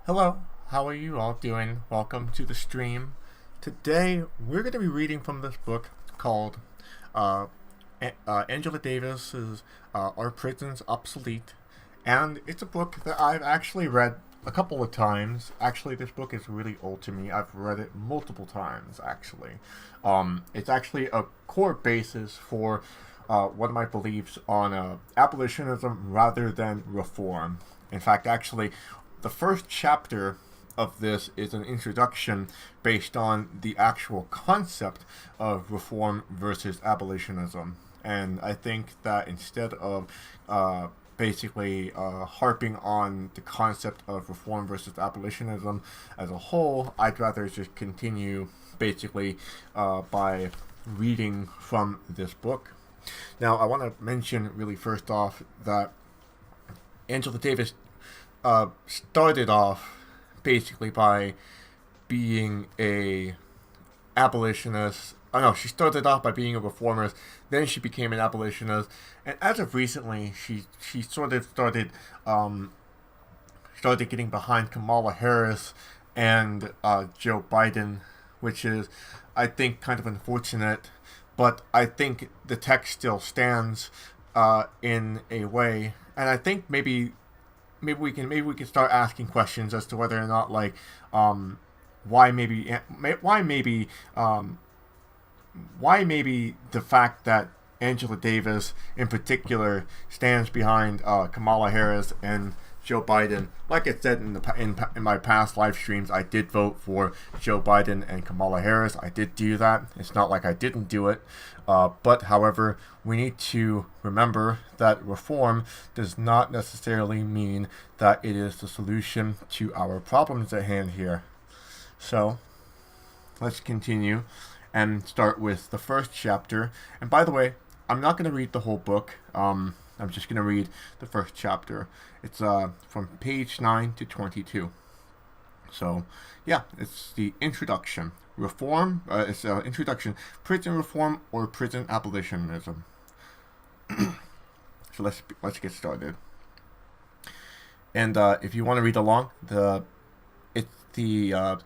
Hello, how are you all doing? Welcome to the stream. Today we're going to be reading from this book called uh, Angela Davis's Are Prisons Obsolete? And it's a book that I've actually read a couple of times. Actually, this book is really old to me. I've read it multiple times, actually. It's actually a core basis for one of my beliefs on abolitionism rather than reform. In fact, actually, the first chapter of this is an introduction based on the actual concept of reform versus abolitionism. And I think that instead of harping on the concept of reform versus abolitionism as a whole, I'd rather just continue by reading from this book. Now, I want to mention really first off that Angela Davis started off basically by being a abolitionist. Oh no, she started off by being a reformist. Then she became an abolitionist, and as of recently, she sort of started getting behind Kamala Harris and Joe Biden, which is, I think, kind of unfortunate. But I think the text still stands in a way, and I think maybe we can start asking questions as to whether or not why maybe why maybe why maybe the fact that Angela Davis in particular stands behind Kamala Harris and Joe Biden. Like I said in my past live streams, I did vote for Joe Biden and Kamala Harris. I did do that. It's not like I didn't do it. But however, we need to remember that reform does not necessarily mean that it is the solution to our problems at hand here. So, let's continue and start with the first chapter. And by the way, I'm not going to read the whole book. I'm just going to read the first chapter. It's from page 9 to 22. So, yeah, it's the introduction. Reform, it's an introduction. Prison reform or prison abolitionism. So let's get started. And if you want to read along, the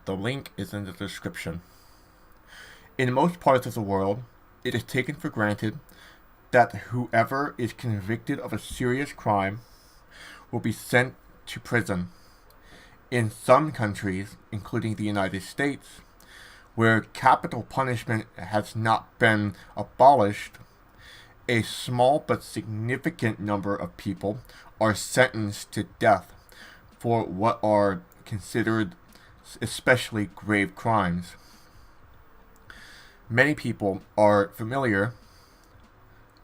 link is in the description. In most parts of the world, it is taken for granted that whoever is convicted of a serious crime will be sent to prison. In some countries, including the United States, where capital punishment has not been abolished, a small but significant number of people are sentenced to death for what are considered especially grave crimes. Many people are familiar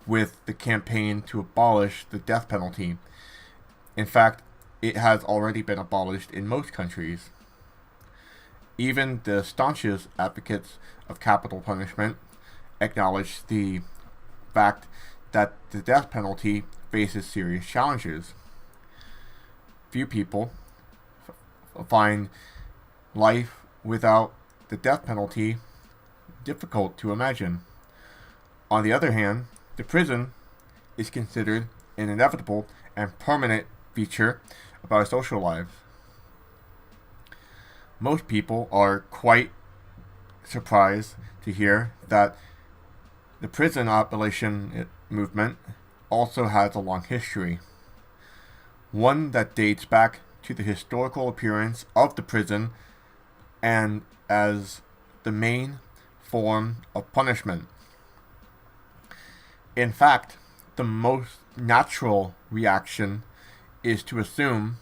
with the campaign to abolish the death penalty. In fact, it has already been abolished in most countries. Even the staunchest advocates of capital punishment acknowledge the fact that the death penalty faces serious challenges. Few people find life without the death penalty difficult to imagine. On the other hand, the prison is considered an inevitable and permanent feature of our social lives. Most people are quite surprised to hear that the prison abolition movement also has a long history, one that dates back to the historical appearance of the prison and as the main form of punishment. In fact, the most natural reaction is to assume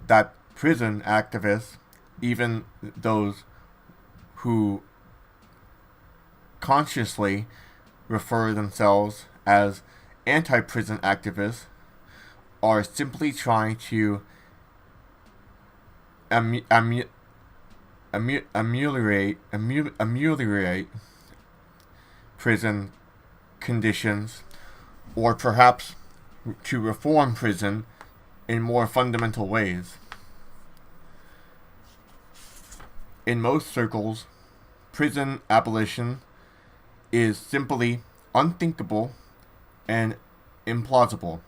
that prison activists, even those who consciously refer themselves as anti-prison activists, are simply trying to ameliorate prison conditions, or perhaps to reform prison in more fundamental ways. In most circles, prison abolition is simply unthinkable and implausible.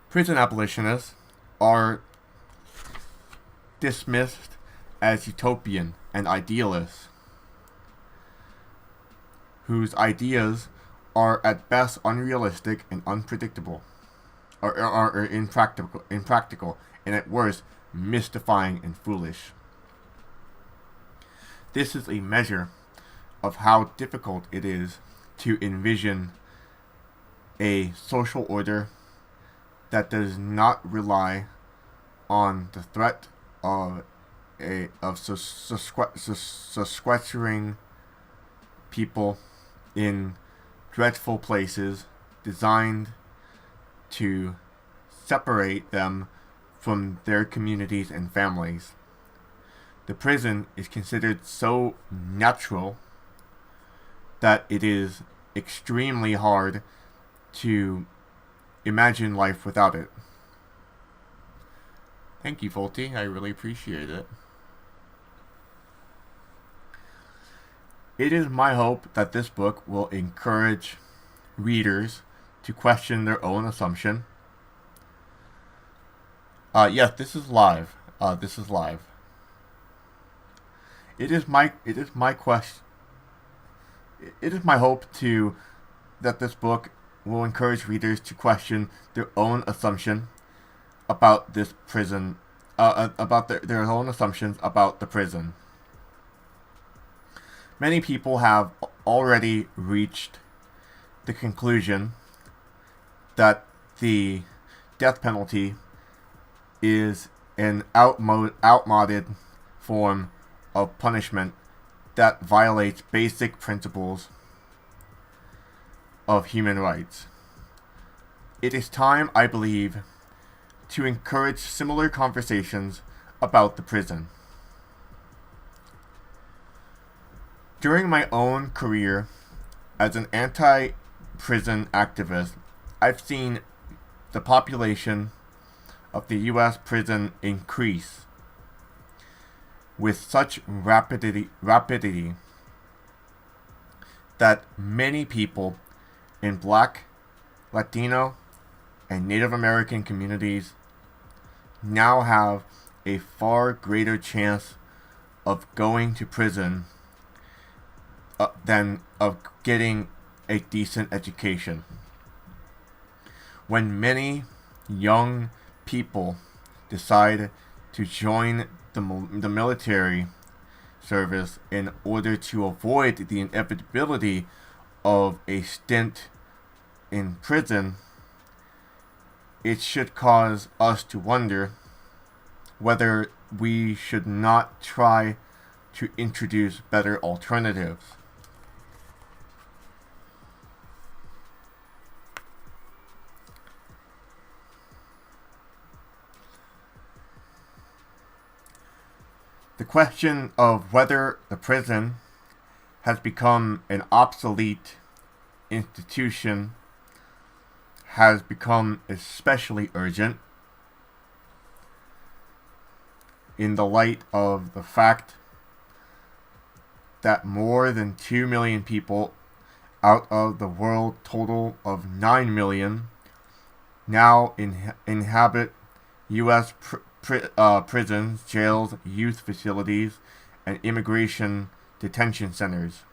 Prison abolitionists are dismissed as utopian and idealist, whose ideas are at best unrealistic and unpredictable, or impractical, and at worst mystifying and foolish. This is a measure of how difficult it is to envision a social order that does not rely on the threat of sequestering people in dreadful places designed to separate them from their communities and families. The prison is considered so natural that it is extremely hard to imagine life without it. Thank you, Volty. I really appreciate it. It is my hope that this book will encourage readers to question their own assumption. Yes, this is live. It is my hope that this book will encourage readers to question their own assumption about this prison, about their own assumptions about the prison. Many people have already reached the conclusion that the death penalty is an outmoded form of punishment that violates basic principles of human rights. It is time, I believe, to encourage similar conversations about the prison. During my own career as an anti-prison activist, I've seen the population of the U.S. prison increase with such rapidity that many people in Black, Latino, and Native American communities now have a far greater chance of going to prison than of getting a decent education. When many young people decide to join the military service in order to avoid the inevitability of a stint in prison, it should cause us to wonder whether we should not try to introduce better alternatives. The question of whether the prison has become an obsolete institution has become especially urgent in the light of the fact that more than 2 million people out of the world total of 9 million now inhabit U.S. prisons, jails, youth facilities, and immigration detention centers.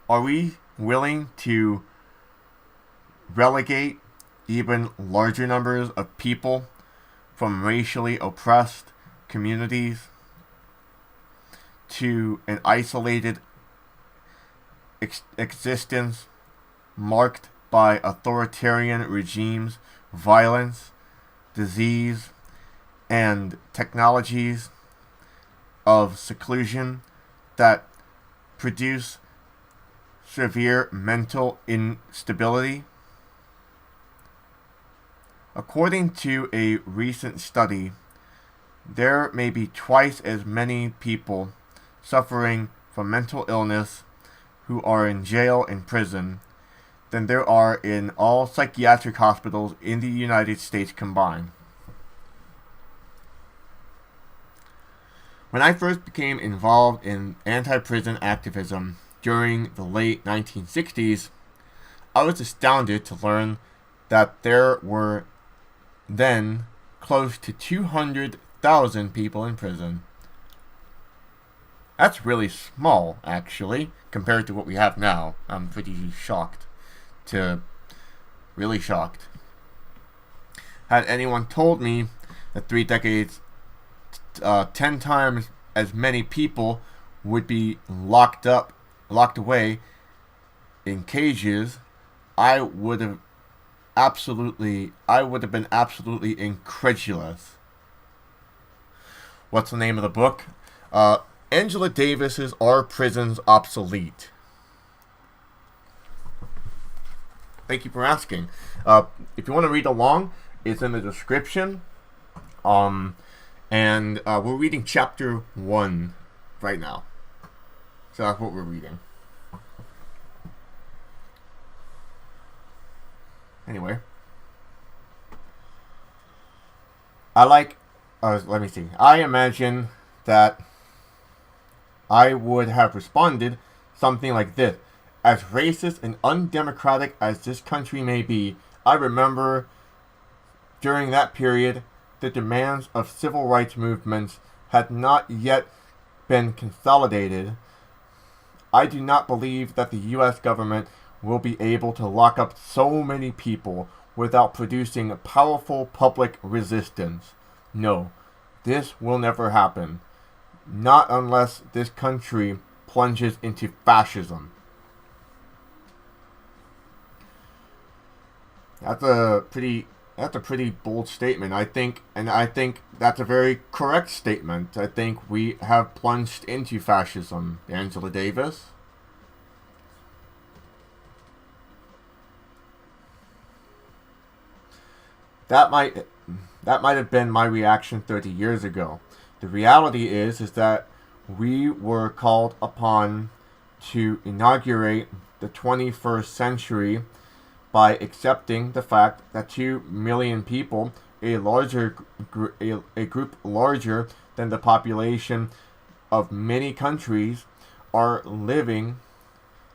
Are we willing to relegate even larger numbers of people from racially oppressed communities to an isolated existence marked by authoritarian regimes, violence, disease, and technologies of seclusion that produce severe mental instability? According to a recent study, there may be twice as many people suffering from mental illness who are in jail and prison than there are in all psychiatric hospitals in the United States combined. When I first became involved in anti-prison activism during the late 1960s, I was astounded to learn that there were then close to 200,000 people in prison. That's really small, actually, compared to what we have now. I'm pretty shocked. Really shocked. Had anyone told me that 3 decades, 10 times as many people would be locked away in cages, I would have been absolutely incredulous. What's the name of the book? Angela Davis's Are Prisons Obsolete? Thank you for asking. If you want to read along, it's in the description. And we're reading chapter 1 right now. So that's what we're reading. Anyway. Let me see. I imagine that I would have responded something like this. As racist and undemocratic as this country may be, I remember during that period the demands of civil rights movements had not yet been consolidated. I do not believe that the U.S. government will be able to lock up so many people without producing powerful public resistance. No, this will never happen. Not unless this country plunges into fascism. That's a pretty bold statement, I think, and I think that's a very correct statement. I think we have plunged into fascism, Angela Davis. That might have been my reaction 30 years ago. The reality is that we were called upon to inaugurate the 21st century by accepting the fact that 2 million people, a group larger than the population of many countries, are living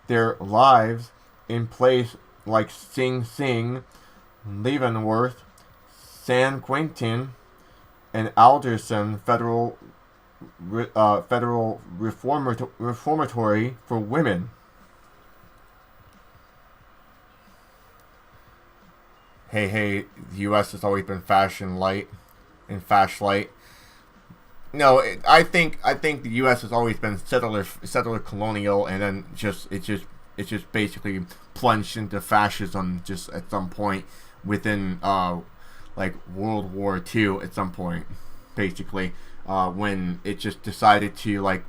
their lives in places like Sing Sing, Leavenworth, San Quentin, and Alderson Federal Reformatory for Women. Hey, the U.S. has always been fashion light and fashlight. No, I think the U.S. has always been settler colonial, and then it's just basically plunged into fascism just at some point within like World War II at some point, basically, when it just decided to like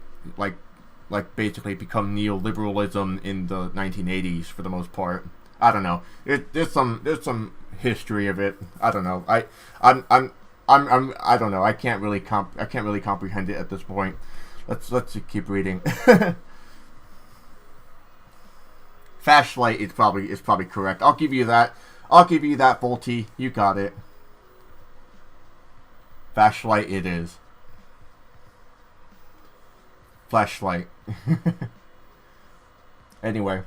basically become neoliberalism in the 1980s for the most part. I don't know. There's some history of it. I don't know. I don't know. I can't really comprehend it at this point. Let's just keep reading. Flashlight is probably correct. I'll give you that, Volty. You got it. Flashlight it is. Flashlight. Anyway.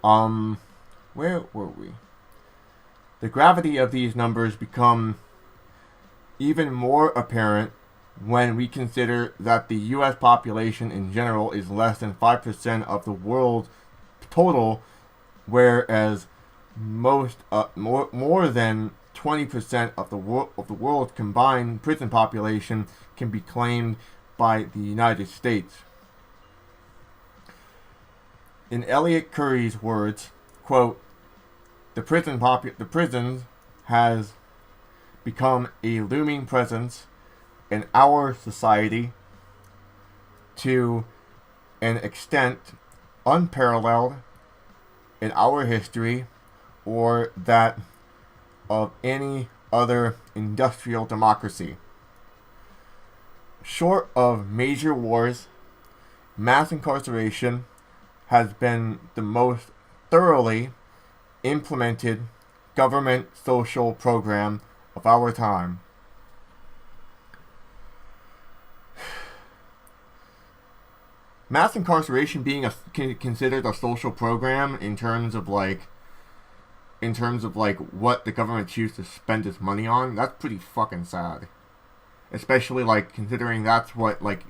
Where were we? The gravity of these numbers become even more apparent when we consider that the U.S. population in general is less than 5% of the world's total, whereas more than 20% of the world's combined prison population can be claimed by the United States. In Elliot Curry's words, quote, the prisons has become a looming presence in our society to an extent unparalleled in our history or that of any other industrial democracy. Short of major wars, mass incarceration has been the most thoroughly implemented government social program of our time. Mass incarceration being considered a social program in terms of like in terms of like what the government chooses to spend its money on, that's pretty fucking sad. Especially like considering that's what like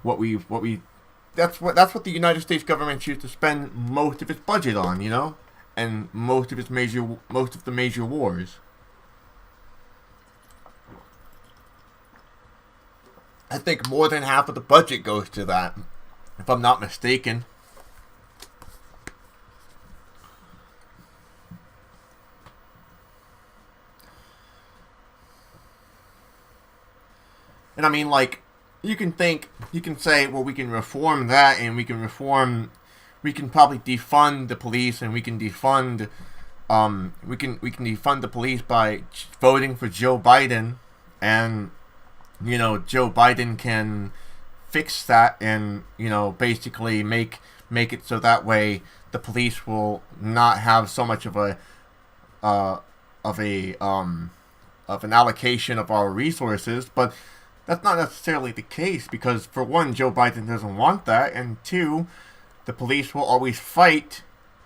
what we that's what the United States government chooses to spend most of its budget on, and most of the major wars. I think more than half of the budget goes to that, if I'm not mistaken. And I mean, like, you can say, well, we can reform that, and we can probably defund the police, and we can defund the police by voting for Joe Biden, and, Joe Biden can fix that and, basically make it so that way the police will not have so much of an allocation of our resources, but that's not necessarily the case, because for one, Joe Biden doesn't want that, and two, the police will always fight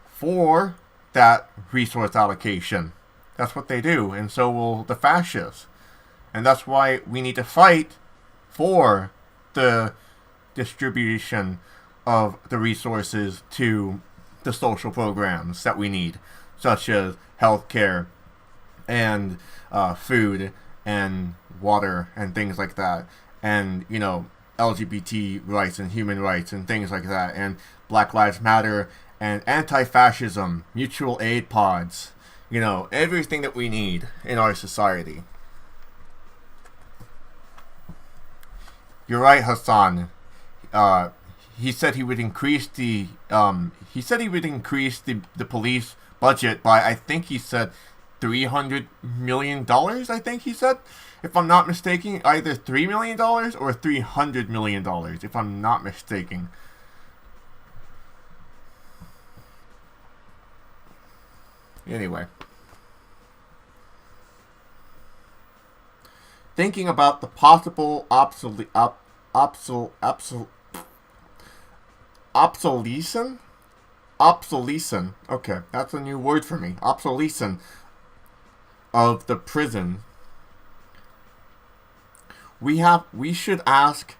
for that resource allocation. That's what they do, and so will the fascists. And that's why we need to fight for the distribution of the resources to the social programs that we need, such as healthcare and food and water and things like that, and LGBT rights and human rights and things like that, and Black Lives Matter and anti-fascism, mutual aid pods, everything that we need in our society. You're right, Hassan. He said he would increase the police budget by, I think he said, $300 million, I think he said, if I'm not mistaken, either $3 million or $300 million, if I'm not mistaken. Anyway, thinking about the possible obsolescence. Okay, that's a new word for me. Obsolescence of the prison. We should ask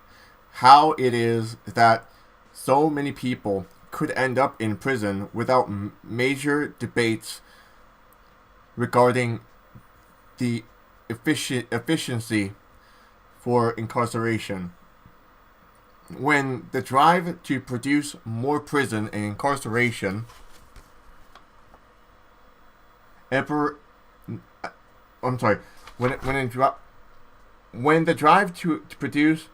how it is that so many people could end up in prison without major debates regarding the efficiency for incarceration. When the drive to produce more prison and incarceration when the drive to produce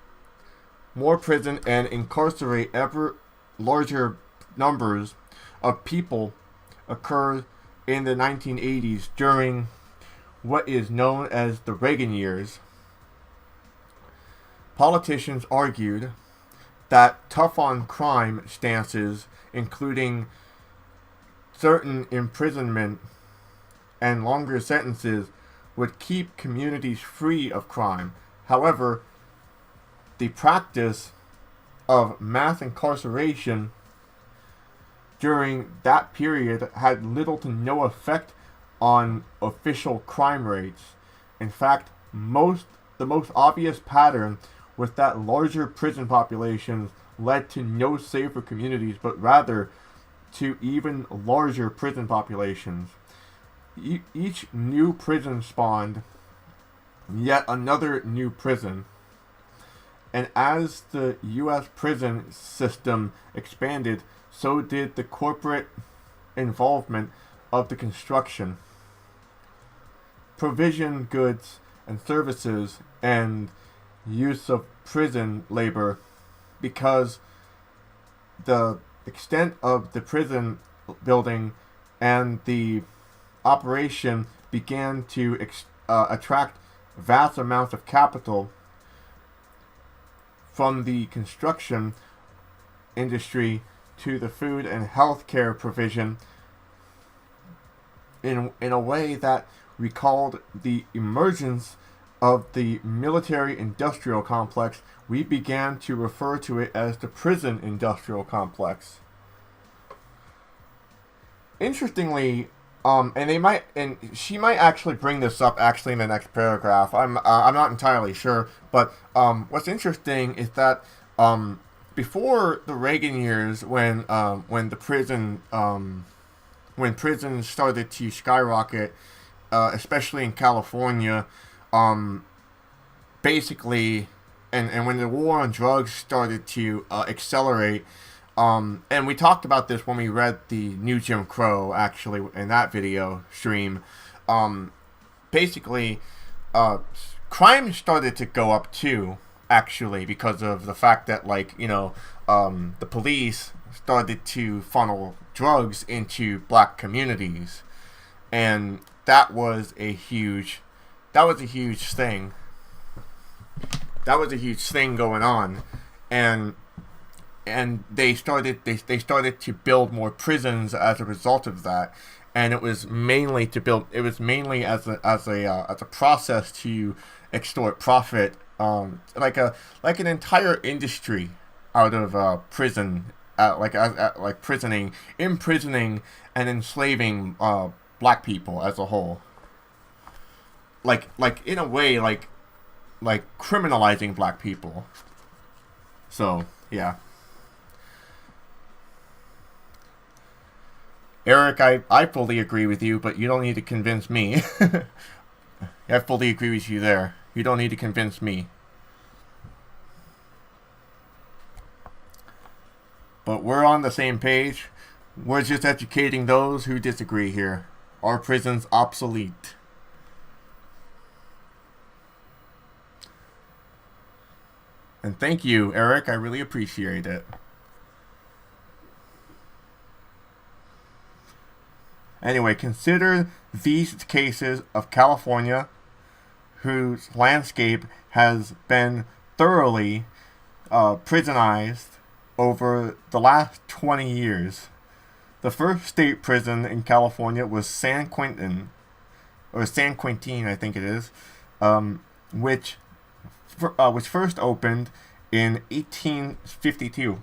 more prison and incarcerate ever larger numbers of people occurred in the 1980s during what is known as the Reagan years, politicians argued that tough on crime stances, including certain imprisonment and longer sentences, would keep communities free of crime. However, the practice of mass incarceration during that period had little to no effect on official crime rates. In fact, the most obvious pattern was that larger prison populations led to no safer communities, but rather to even larger prison populations. Each new prison spawned yet another new prison. And as the U.S. prison system expanded, so did the corporate involvement of the construction, provision goods and services, and use of prison labor, because the extent of the prison building and the operation began to attract vast amounts of capital from the construction industry to the food and healthcare provision in a way that recalled the emergence of the military-industrial complex. We began to refer to it as the prison-industrial complex. Interestingly, And they might, and she might actually bring this up actually in the next paragraph. I'm not entirely sure, but what's interesting is that before the Reagan years, when prisons started to skyrocket, especially in California, basically, and when the war on drugs started to accelerate. And we talked about this when we read the New Jim Crow, actually, in that video stream. Basically, crime started to go up too, actually, because of the fact that, the police started to funnel drugs into black communities. And that was a huge thing. That was a huge thing going on. And they started to build more prisons as a result of that, and it was mainly as a process to extort profit, like an entire industry out of prison, imprisoning and enslaving black people as a whole, like in a way like criminalizing black people. So yeah. Eric, I fully agree with you, but you don't need to convince me. I fully agree with you there. You don't need to convince me. But we're on the same page. We're just educating those who disagree here. Are prisons obsolete? And thank you, Eric. I really appreciate it. Anyway, consider these cases of California, whose landscape has been thoroughly prisonized over the last 20 years. The first state prison in California was San Quentin, I think it is, which first opened in 1852.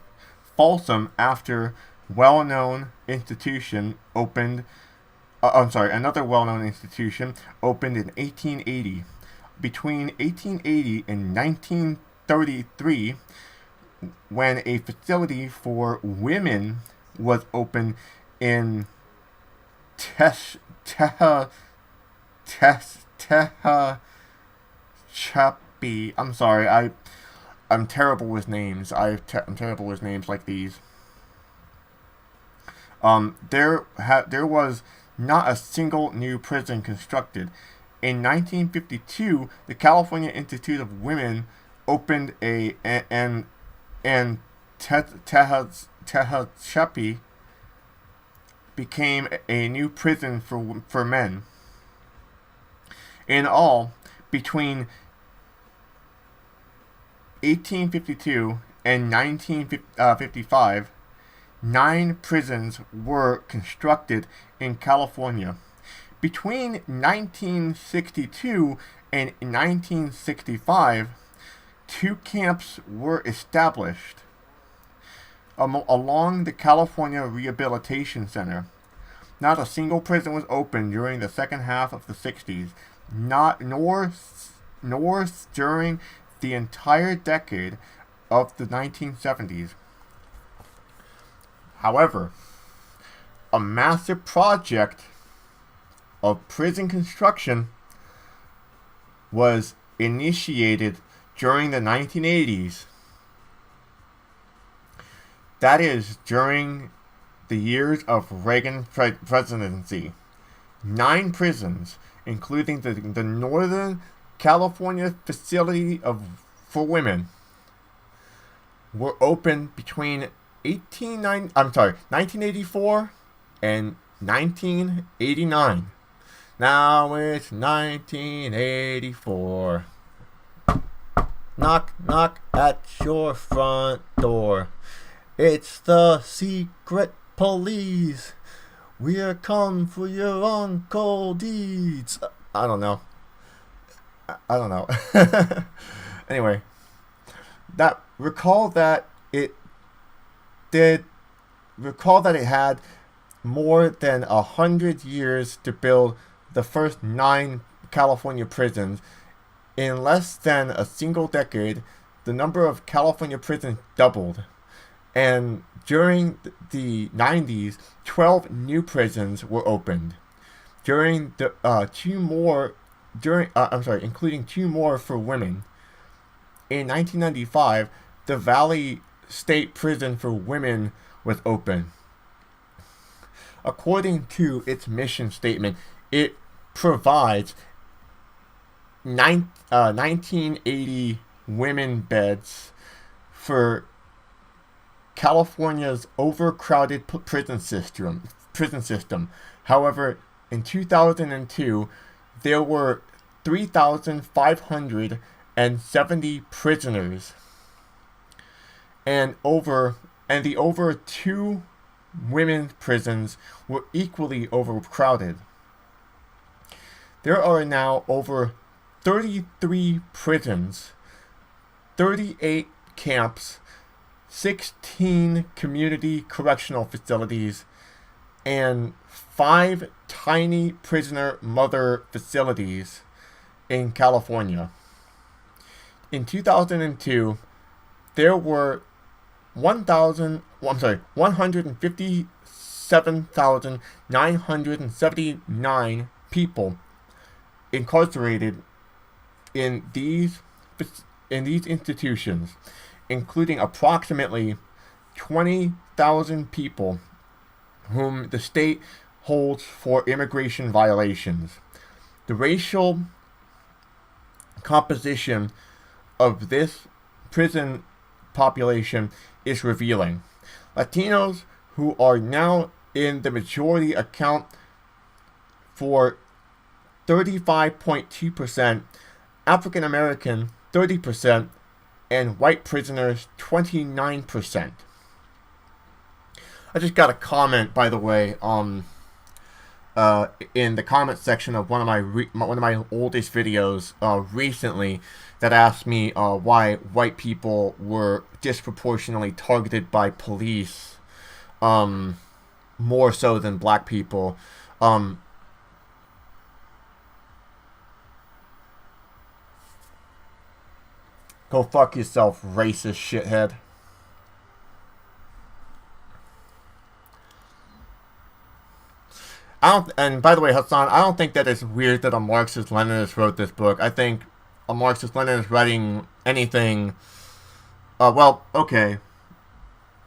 Folsom, after well-known institution opened. Another well-known institution opened in 1880. Between 1880 and 1933, when a facility for women was opened in Tehachapi. I'm sorry, I'm terrible with names. I'm terrible with names like these. There was not a single new prison constructed. In 1952, the California Institute of Women opened and Tehachapi became a new prison for men. In all, between 1852 and 1955, 9 prisons were constructed in California. Between 1962 and 1965, 2 camps were established along the California Rehabilitation Center. Not a single prison was opened during the second half of the 60s, nor during the entire decade of the 1970s. However, a massive project of prison construction was initiated during the 1980s. That is, during the years of Reagan presidency. 9 prisons, including the Northern California Facility for Women, were opened between 1984 and 1989. Now it's 1984. Knock, knock at your front door. It's the secret police. We're come for your uncle deeds. I don't know. Anyway, recall that it had more than 100 years to build the first 9 California prisons. In less than a single decade, the number of California prisons doubled. And during the 90s, 12 new prisons were opened. During the including 2 more for women. In 1995, the Valley State Prison for Women was open. According to its mission statement, it provides 1980 women beds for California's overcrowded prison system. However, in 2002, there were 3,570 prisoners, and the over 2 women's prisons were equally overcrowded. There are now over 33 prisons, 38 camps, 16 community correctional facilities, and 5 tiny prisoner mother facilities in California. In 2002, there were 157,979 people incarcerated in these institutions, including approximately 20,000 people whom the state holds for immigration violations. The racial composition of this prison population is revealing. Latinos, who are now in the majority, account for 35.2%, African American 30%, and white prisoners 29%. I just got a comment, by the way, in the comment section of one of my oldest videos recently, that asked me why white people were disproportionately targeted by police, more so than black people. Go fuck yourself, racist shithead. And by the way, Hassan, I don't think that it's weird that a Marxist-Leninist wrote this book. I think a Marxist-Leninist writing anything... well, okay.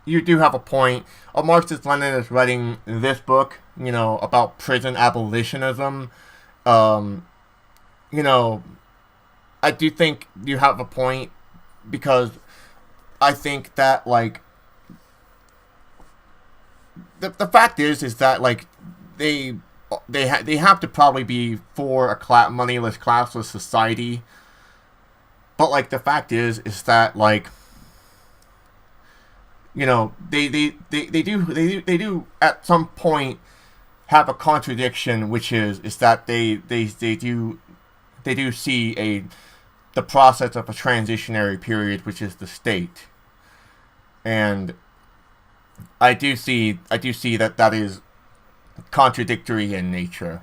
You do have a point. A Marxist-Leninist writing this book, about prison abolitionism, I do think you have a point, because I think that, the fact is that, they have to probably be for a moneyless, classless society. But the fact is that they do at some point have a contradiction, which is that they do see the process of a transitionary period, which is the state, and I do see that is contradictory in nature,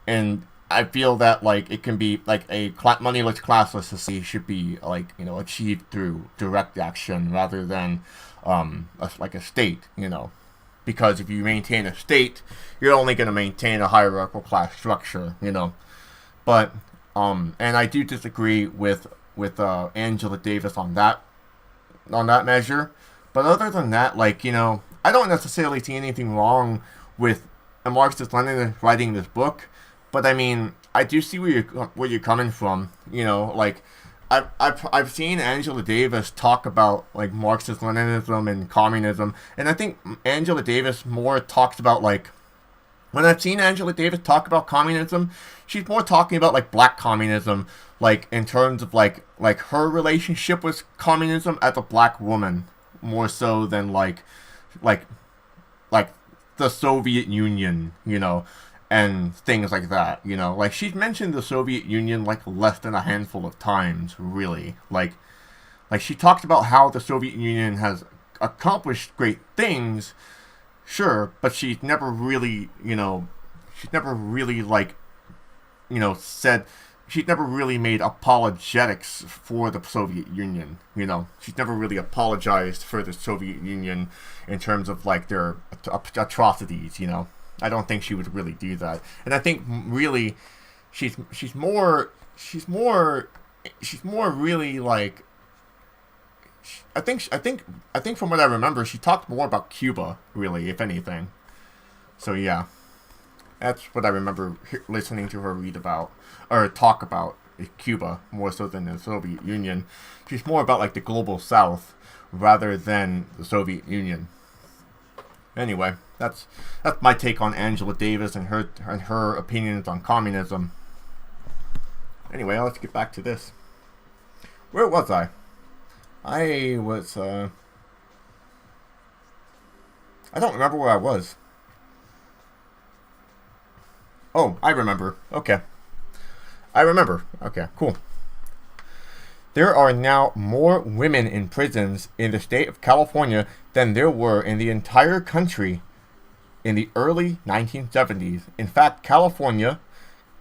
and I feel that it can be a moneyless, classless society should be achieved through direct action rather than a state, because if you maintain a state, you're only going to maintain a hierarchical class structure, but and I do disagree with Angela Davis on that measure, but other than that, I don't necessarily see anything wrong with a Marxist-Leninist writing this book, but I mean, I do see where you're coming from. I've seen Angela Davis talk about Marxist-Leninism and communism, and I think Angela Davis more talks about when I've seen Angela Davis talk about communism, she's more talking about black communism, in terms of her relationship with communism as a black woman, more so than the Soviet Union, and things like that, she's mentioned the Soviet Union less than a handful of times, really. She talks about how the Soviet Union has accomplished great things, Sure, but she's never really, she's never really said she's never really made apologetics for the Soviet Union. She's never really apologized for the Soviet Union in terms of like their atrocities. I don't think she would really do that. And I think really, she's more really like. I think from what I remember, she talked more about Cuba, really, if anything. So yeah, that's what I remember listening to her read about or talk about Cuba more so than the Soviet Union. She's more about like the global South rather than the Soviet Union. Anyway, that's my take on Angela Davis and her opinions on communism. Anyway, let's get back to this. Where was I? I don't remember where I was. Oh, I remember. Okay. I remember. Okay, cool. There are now more women in prisons in the state of California than there were in the entire country in the early 1970s. In fact, California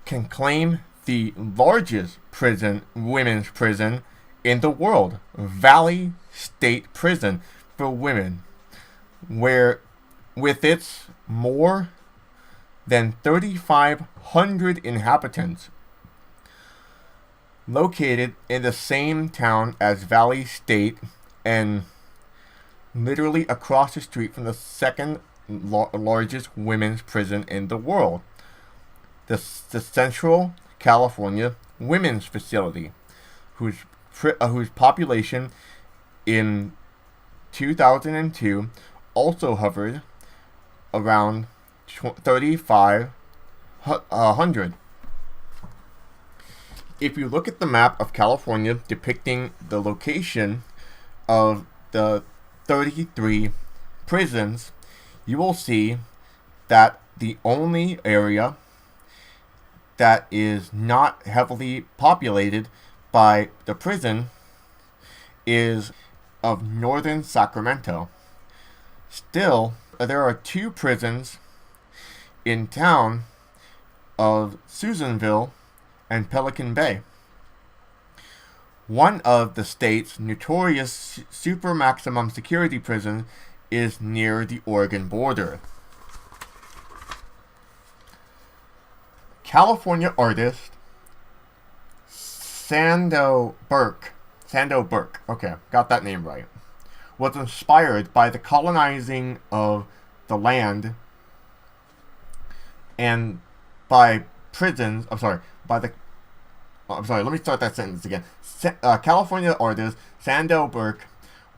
can claim the largest women's prison in the world, Valley State Prison for women, where with its more than 3,500 inhabitants, located in the same town as Valley State and literally across the street from the second largest women's prison in the world, the Central California Women's Facility, whose population in 2002 also hovered around 3,500. If you look at the map of California depicting the location of the 33 prisons, you will see that the only area that is not heavily populated by the prison is of northern Sacramento. Still, there are 2 prisons in town of Susanville and Pelican Bay. One of the state's notorious super maximum security prisons is near the Oregon border. California artist Sando Burke, okay, got that name right, was inspired by the colonizing of the land and by prisons, let me start that sentence again. California artist Sando Burke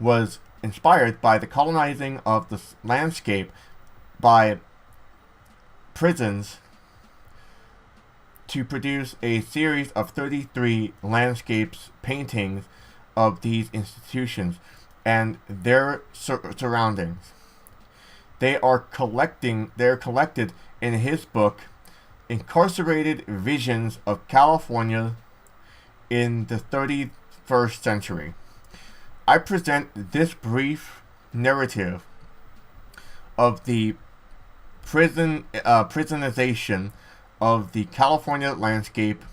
was inspired by the colonizing of the landscape by prisons to produce a series of 33 landscapes paintings of these institutions and their surroundings. They're collected in his book, Incarcerated Visions of California in the 31st Century. I present this brief narrative of the prisonization of the California landscape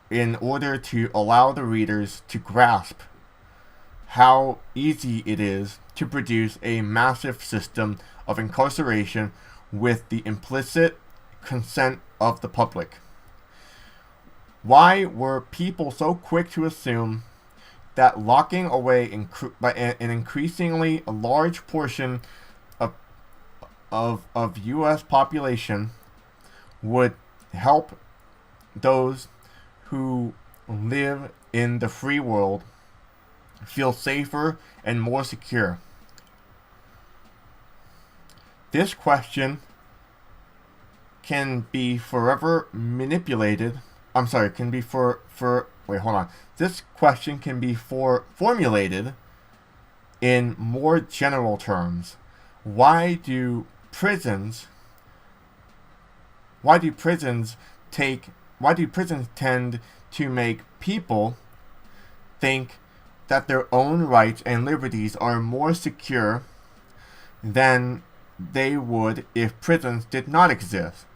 in order to allow the readers to grasp how easy it is to produce a massive system of incarceration with the implicit consent of the public. Why were people so quick to assume that locking away an increasingly large portion of U.S. population would help those who live in the free world feel safer and more secure? This question can be forever manipulated. This question can be formulated in more general terms. Why do prisons tend to make people think that their own rights and liberties are more secure than they would if prisons did not exist.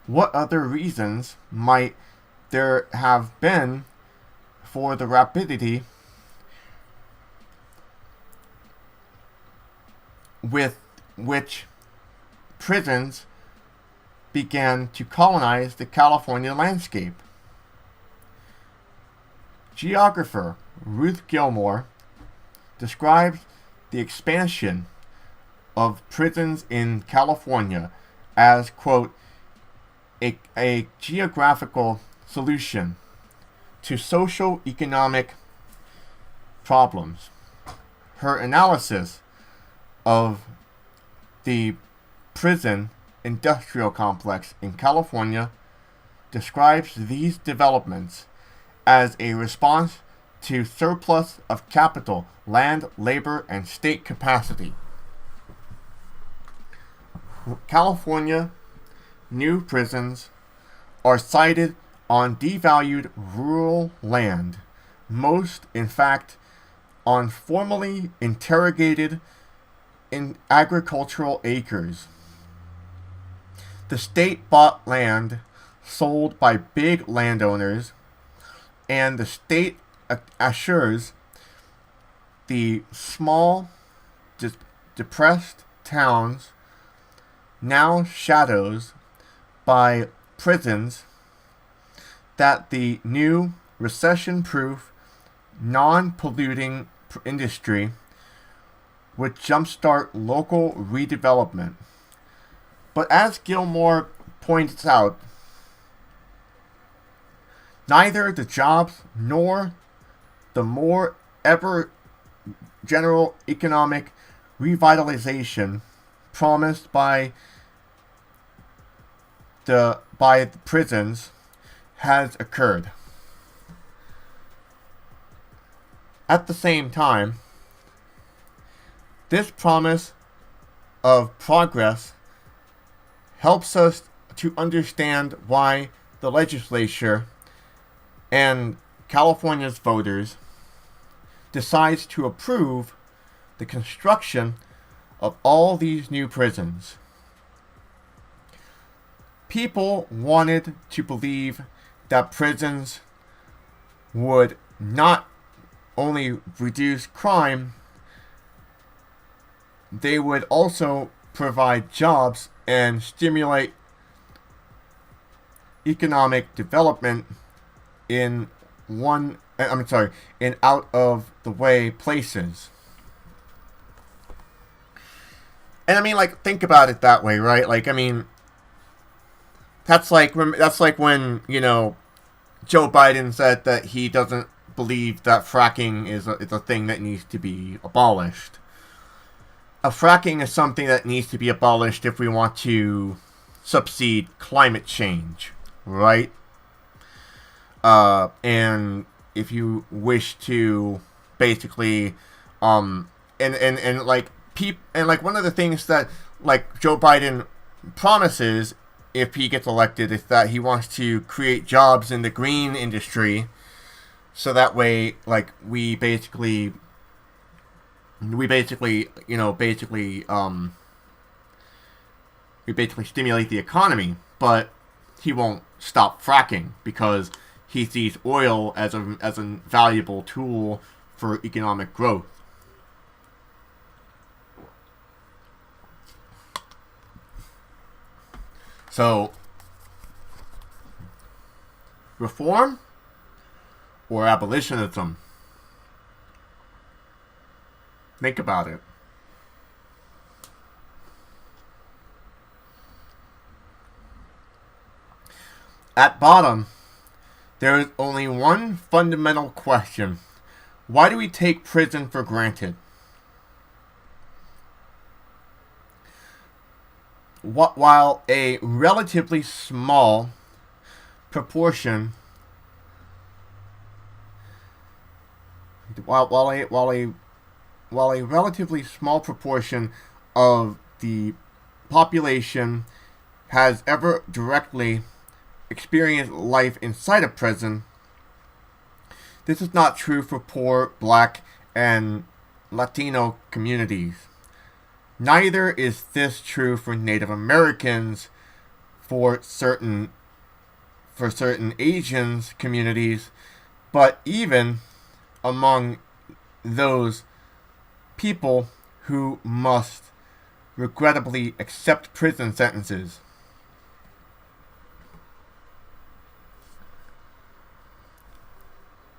What other reasons might there have been for the rapidity with which prisons began to colonize the California landscape? Geographer Ruth Gilmore describes the expansion of prisons in California as, quote, a geographical solution to socio-economic problems. Her analysis of the prison industrial complex in California describes these developments as a response to surplus of capital, land, labor, and state capacity. California new prisons are sited on devalued rural land, most, in fact, on formerly interrogated in agricultural acres. The state bought land sold by big landowners, and the state assures the small, depressed towns, now shadows by prisons, that the new recession-proof, non-polluting industry would jumpstart local redevelopment. But as Gilmore points out, neither the jobs nor the more ever general economic revitalization promised by the prisons has occurred. At the same time, this promise of progress helps us to understand why the legislature and California's voters decides to approve the construction of all these new prisons. People wanted to believe that prisons would not only reduce crime, they would also provide jobs and stimulate economic development in out of the way places. And I mean, like, think about it that way, right? Like, I mean, that's like when, you know, Joe Biden said that he doesn't believe that fracking is a thing that needs to be abolished. Fracking is something that needs to be abolished if we want to subside climate change, right? And if you wish to basically, one of the things that, like, Joe Biden promises if he gets elected is that he wants to create jobs in the green industry, so that way, like, we basically stimulate the economy. But he won't stop fracking because he sees oil as a valuable tool for economic growth. So, reform or abolitionism? Think about it. At bottom, there is only one fundamental question. Why do we take prison for granted? While a relatively small proportion while a relatively small proportion of the population has ever directly experienced life inside a prison, this is not true for poor Black and Latino communities. Neither is this true for Native Americans, for certain Asians communities, but even among those people who must regrettably accept prison sentences.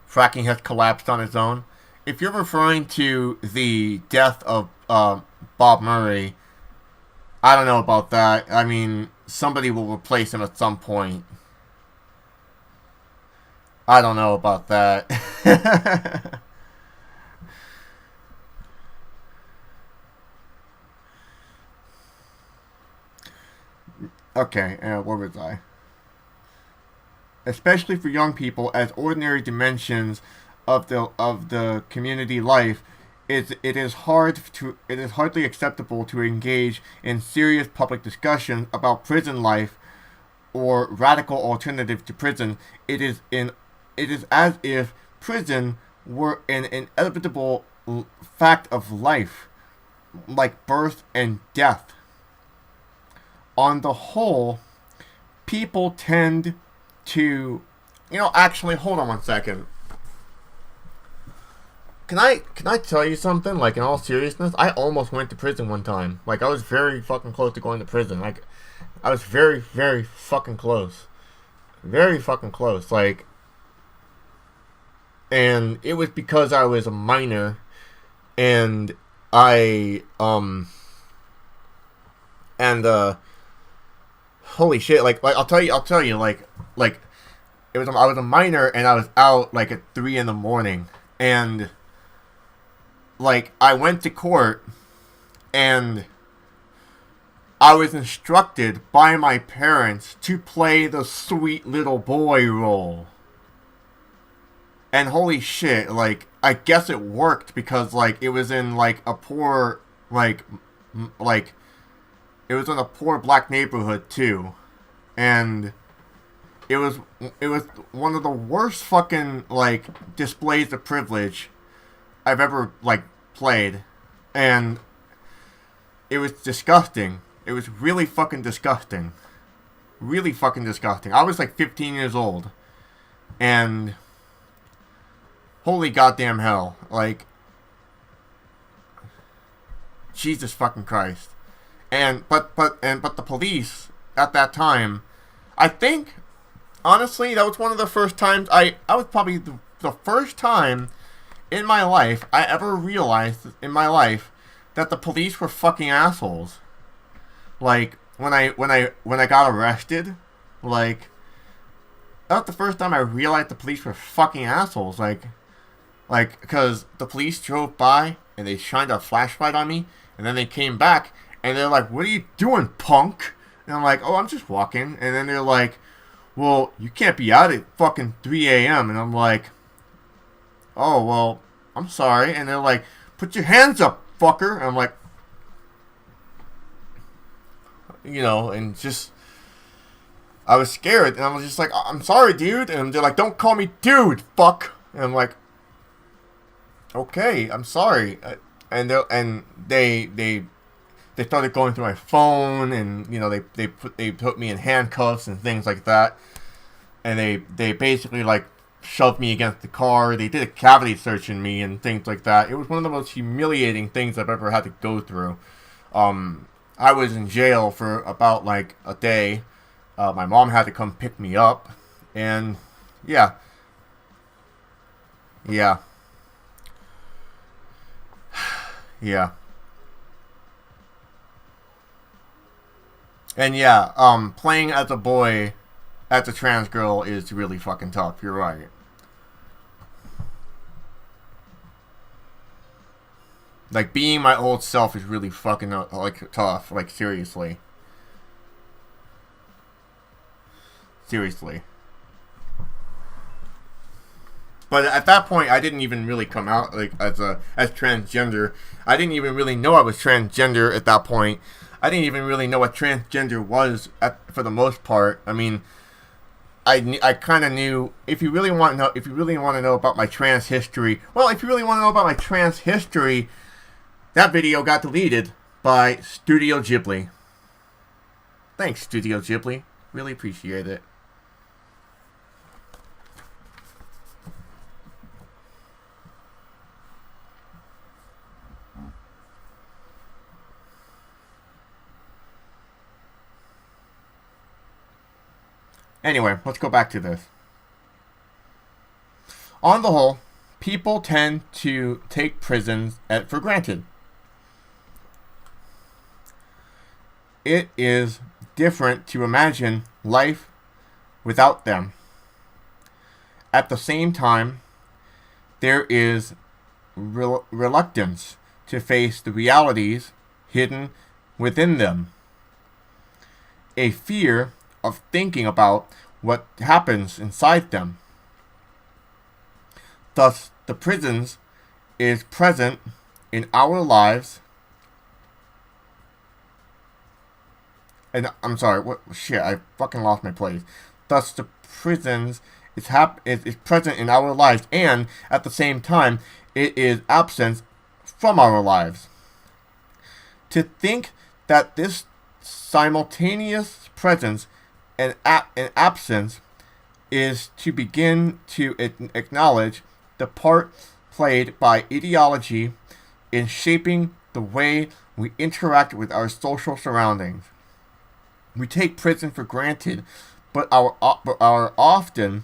Fracking has collapsed on its own. If you're referring to the death of Bob Murray, I don't know about that. I mean, somebody will replace him at some point. I don't know about that. Okay, where was I? Especially for young people, as ordinary dimensions of the community life, it is hardly acceptable to engage in serious public discussion about prison life or radical alternatives to prison. It is as if prison were an inevitable fact of life, like birth and death. On the whole, people tend to, actually, hold on one second. Can I tell you something? Like, in all seriousness, I almost went to prison one time. Like, I was very fucking close to going to prison. Like, I was very, very fucking close. Very fucking close. Like, and it was because I was a minor, and holy shit, like I'll tell you, like I was a minor, and I was out like at 3 a.m, and like I went to court, and I was instructed by my parents to play the sweet little boy role. And holy shit, like, I guess it worked, because like it was in like a poor it was in a poor black neighborhood too, and it was one of the worst fucking like displays of privilege I've ever like played, and it was disgusting. It was really fucking disgusting. Really fucking disgusting. I was like 15 years old, and holy goddamn hell, like, Jesus fucking Christ. And but the police at that time, I think, honestly, that was one of the first times I was probably the first time in my life I ever realized in my life that the police were fucking assholes. Like, when I got arrested, like, that was the first time I realized the police were fucking assholes. Like, because the police drove by and they shined a flashlight on me, and then they came back and they're like, "What are you doing, punk?" And I'm like, "Oh, I'm just walking." And then they're like, "Well, you can't be out at fucking 3 a.m. And I'm like, "Oh, well, I'm sorry." And they're like, "Put your hands up, fucker." And I'm like, and just, I was scared. And I was just like, "I'm sorry, dude." And they're like, "Don't call me dude, fuck." And I'm like, "Okay, I'm sorry." And they started going through my phone, and they put me in handcuffs and things like that, and they basically like shoved me against the car. They did a cavity search in me and things like that. It was one of the most humiliating things I've ever had to go through. I was in jail for about like a day. My mom had to come pick me up, and yeah. And yeah, playing as a boy, as a trans girl, is really fucking tough. You're right. Like, being my old self is really fucking, like, tough. Like, seriously. Seriously. But at that point, I didn't even really come out, like, as transgender. I didn't even really know I was transgender at that point. I didn't even really know what transgender was for the most part. I mean, I kind of knew. If you really want to know about my trans history, that video got deleted by Studio Ghibli. Thanks, Studio Ghibli. Really appreciate it. Anyway, let's go back to this. On the whole, people tend to take prisons for granted. It is different to imagine life without them. At the same time, there is reluctance to face the realities hidden within them. A fear of thinking about what happens inside them. Thus, the prisons is present in our lives. And I'm sorry, I fucking lost my place. Thus, the prisons is present in our lives, and at the same time, it is absent from our lives. To think that this simultaneous presence and absence is to begin to acknowledge the part played by ideology in shaping the way we interact with our social surroundings. We take prison for granted, but are often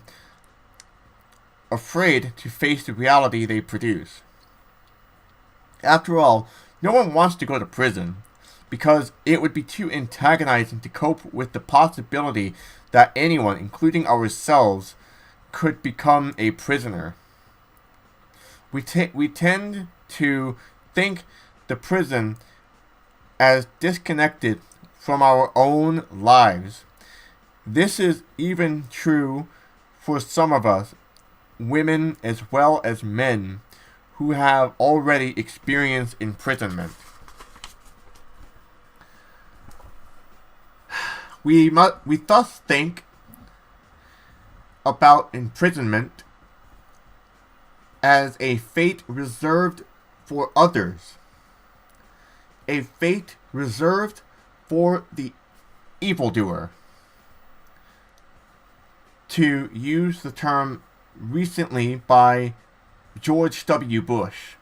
afraid to face the reality they produce. After all, no one wants to go to prison, because it would be too antagonizing to cope with the possibility that anyone, including ourselves, could become a prisoner. We tend to think the prison as disconnected from our own lives. This is even true for some of us, women as well as men, who have already experienced imprisonment. We thus think about imprisonment as a fate reserved for others, a fate reserved for the evildoer. To use the term recently by George W. Bush,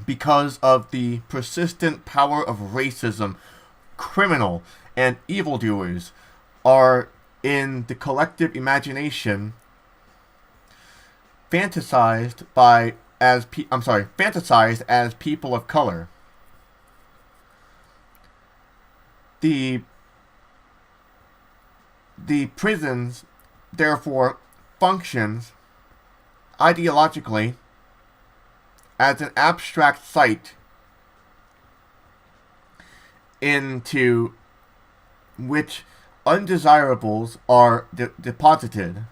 because of the persistent power of racism, criminal and evildoers are in the collective imagination fantasized as people of color. The prisons therefore functions ideologically as an abstract site into which undesirables are deposited,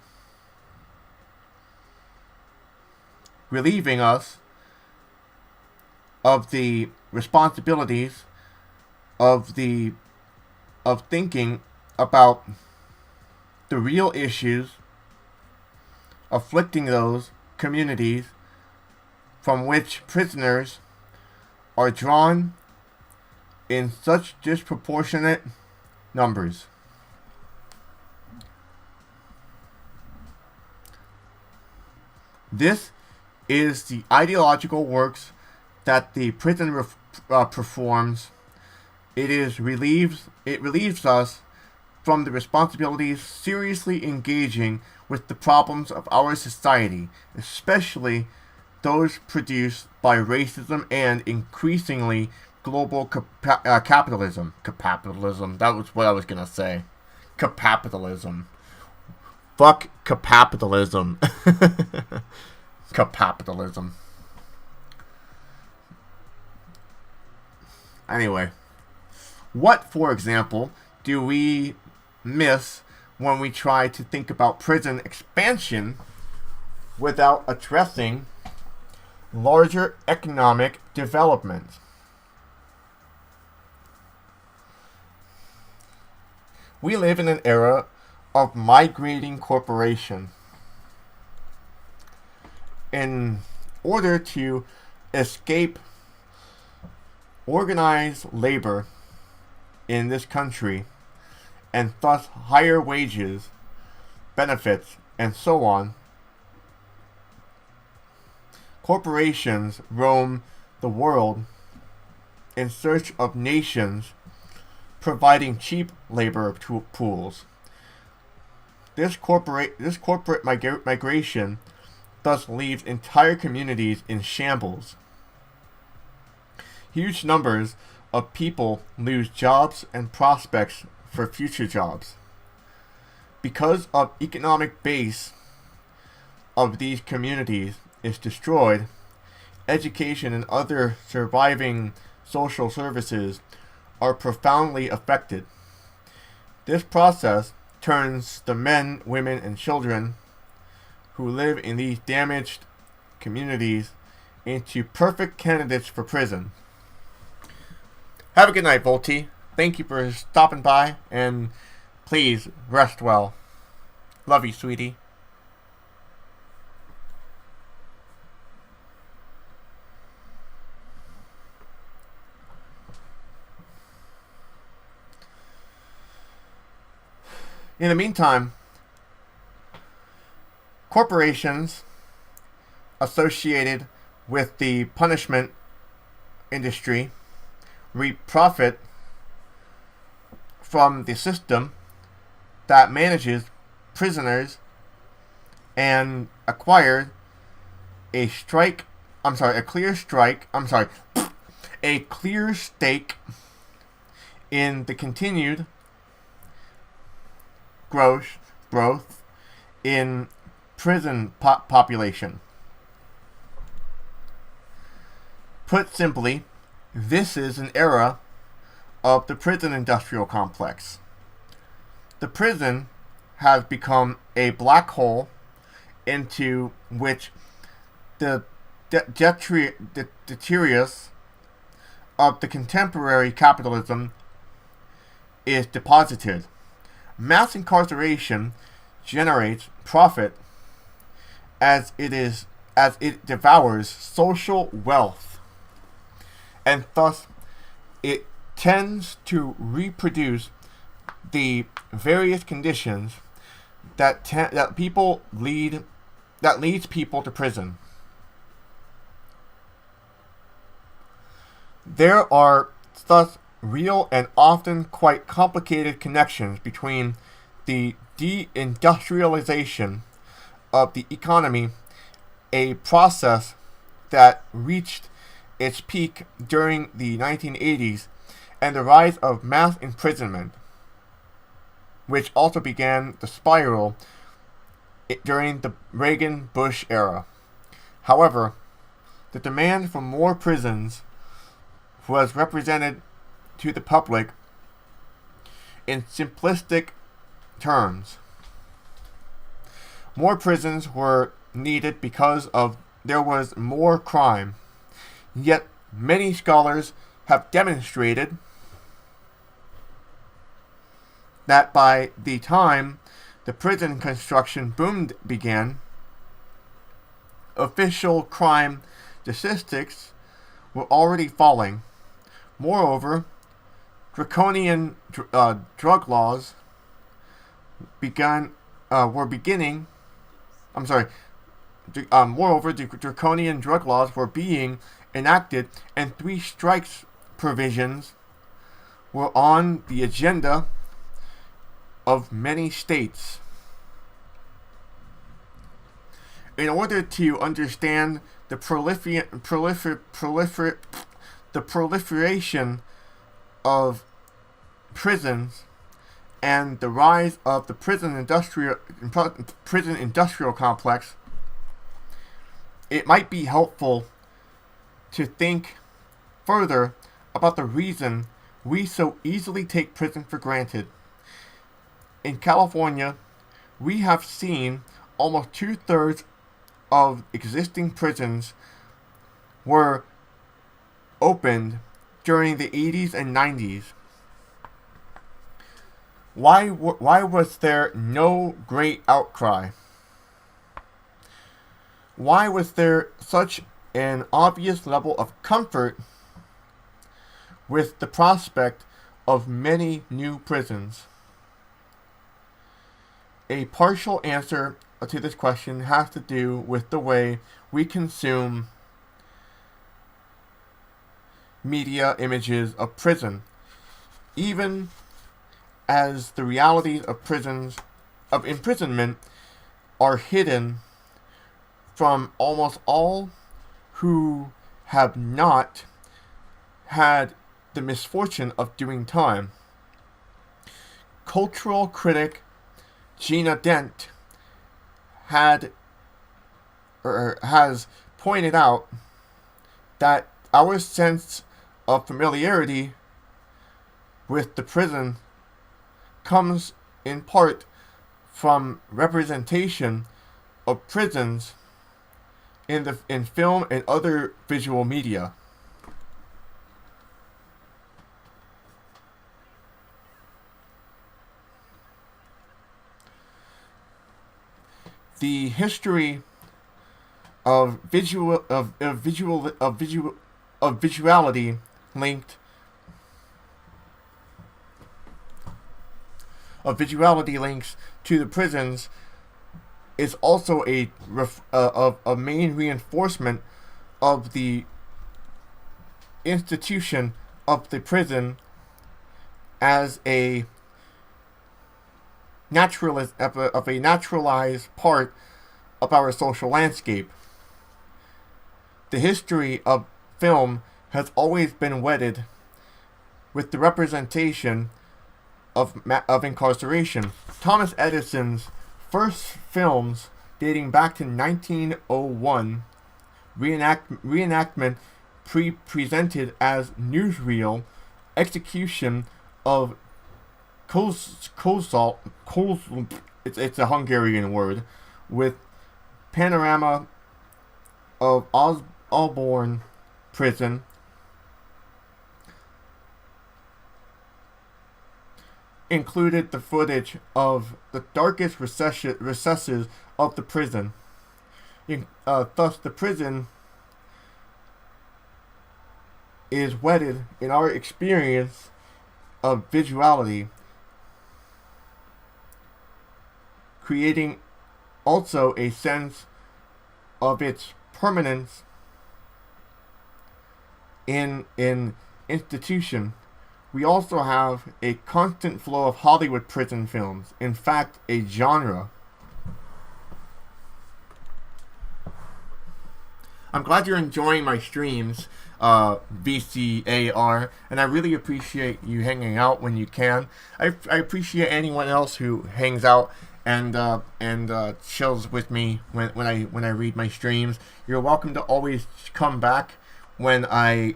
relieving us of the responsibilities of thinking about the real issues afflicting those communities from which prisoners are drawn in such disproportionate numbers. This is the ideological works that the prison performs. It relieves us from the responsibilities seriously engaging with the problems of our society, especially those produced by racism and increasingly global capitalism. Capitalism, that was what I was gonna say. Capitalism. Fuck capitalism. Capitalism. Anyway, what, for example, do we miss when we try to think about prison expansion without addressing larger economic development? We live in an era of migrating corporation. In order to escape organized labor in this country, and thus higher wages, benefits, and so on, corporations roam the world in search of nations providing cheap labor pools. This corporate migration thus leaves entire communities in shambles. Huge numbers of people lose jobs and prospects for future jobs. Because of economic base of these communities is destroyed, education and other surviving social services are profoundly affected. This process turns the men, women, and children who live in these damaged communities into perfect candidates for prison. Have a good night, Volti. Thank you for stopping by, and please rest well. Love you, sweetie. In the meantime, corporations associated with the punishment industry reap profit from the system that manages prisoners and acquired a clear stake in the continued growth in prison population. Put simply, this is an era of the prison industrial complex. The prison has become a black hole into which the detritus of the contemporary capitalism is deposited. Mass incarceration generates profit as it devours social wealth, and thus it tends to reproduce the various conditions that leads people to prison. There are thus real and often quite complicated connections between the deindustrialization of the economy, a process that reached its peak during the 1980s, and the rise of mass imprisonment, which also began the spiral during the Reagan-Bush era. However, the demand for more prisons was represented to the public in simplistic terms. More prisons were needed because there was more crime. Yet many scholars have demonstrated that by the time the prison construction boom began, official crime statistics were already falling. Moreover, draconian drug laws moreover, the draconian drug laws were being enacted, and 3 strikes provisions were on the agenda of many states. In order to understand the proliferation of prisons and the rise of the prison industrial complex, it might be helpful to think further about the reason we so easily take prison for granted. In California, we have seen almost 2/3 of existing prisons were opened during the 80s and 90s. Why was there no great outcry? Why was there such an obvious level of comfort with the prospect of many new prisons? A partial answer to this question has to do with the way we consume media images of prison. Even as the realities of prisons, of imprisonment, are hidden from almost all who have not had the misfortune of doing time. Cultural critic Gina Dent has pointed out that our sense of familiarity with the prison comes in part from representation of prisons in film and other visual media. The history of visuality linked links to the prisons is also a main reinforcement of the institution of the prison as a naturalized part of our social landscape. The history of film has always been wedded with the representation of incarceration. Thomas Edison's first films, dating back to 1901, reenactment presented as newsreel execution of it's a Hungarian word, with panorama of Osborne prison, included the footage of the darkest recesses of the prison. Thus, the prison is wedded in our experience of visuality, creating also a sense of its permanence in institution. We also have a constant flow of Hollywood prison films, in fact, a genre. I'm glad you're enjoying my streams, VCAR, and I really appreciate you hanging out when you can. I appreciate anyone else who hangs out and chills with me when I read my streams. You're welcome to always come back when I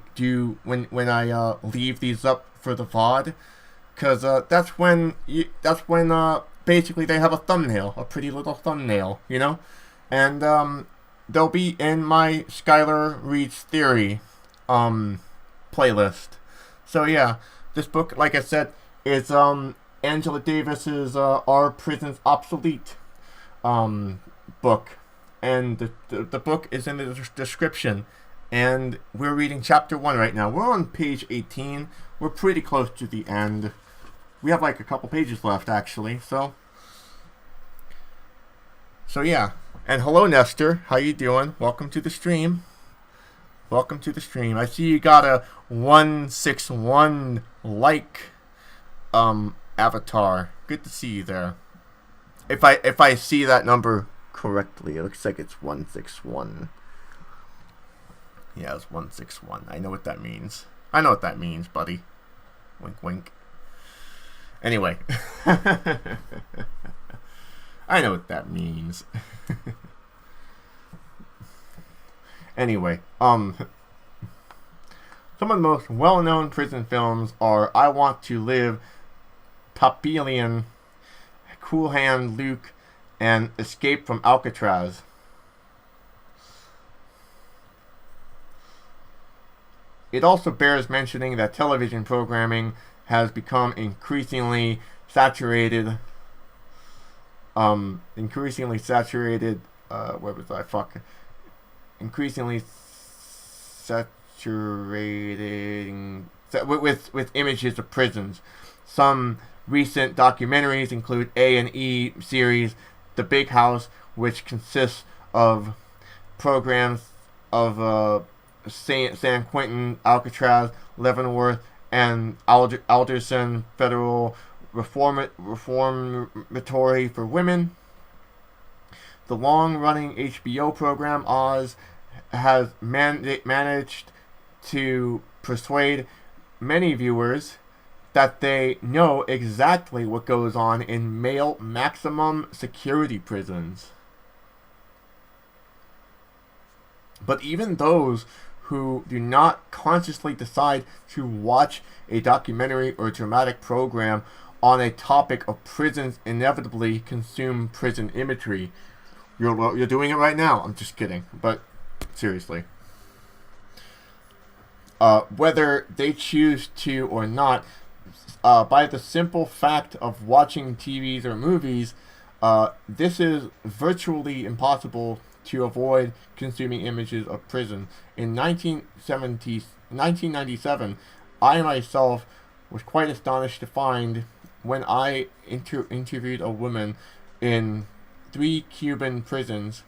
leave these up for the VOD, because that's when basically they have a thumbnail, a pretty little thumbnail, you know, and they'll be in my Skylar Reads Theory playlist. So yeah, this book, like I said, is Angela Davis's Are Prisons Obsolete book, and the book is in the description. And we're reading chapter 1 right now. We're on page 18. We're pretty close to the end. We have like a couple pages left, actually. So yeah. And hello, Nestor. How you doing? Welcome to the stream. Welcome to the stream. I see you got a 161 like avatar. Good to see you there. If I see that number correctly, it looks like it's 161. Yeah, it's 161. I know what that means. I know what that means, buddy. Wink, wink. Anyway. I know what that means. Anyway, some of the most well-known prison films are I Want to Live, Papillon, Cool Hand Luke, and Escape from Alcatraz. It also bears mentioning that television programming has become increasingly saturated. Increasingly saturated with images of prisons. Some recent documentaries include A&E series The Big House, which consists of programs of San Quentin, Alcatraz, Leavenworth, and Alderson Federal Reformatory for Women. The long-running HBO program Oz has managed to persuade many viewers that they know exactly what goes on in male maximum security prisons. But even those who do not consciously decide to watch a documentary or dramatic program on a topic of prisons inevitably consume prison imagery. You're doing it right now. I'm just kidding. But seriously. Whether they choose to or not, by the simple fact of watching TVs or movies, this is virtually impossible to avoid consuming images of prison. In 1997, I myself was quite astonished to find, when I interviewed a woman in 3 Cuban prisons,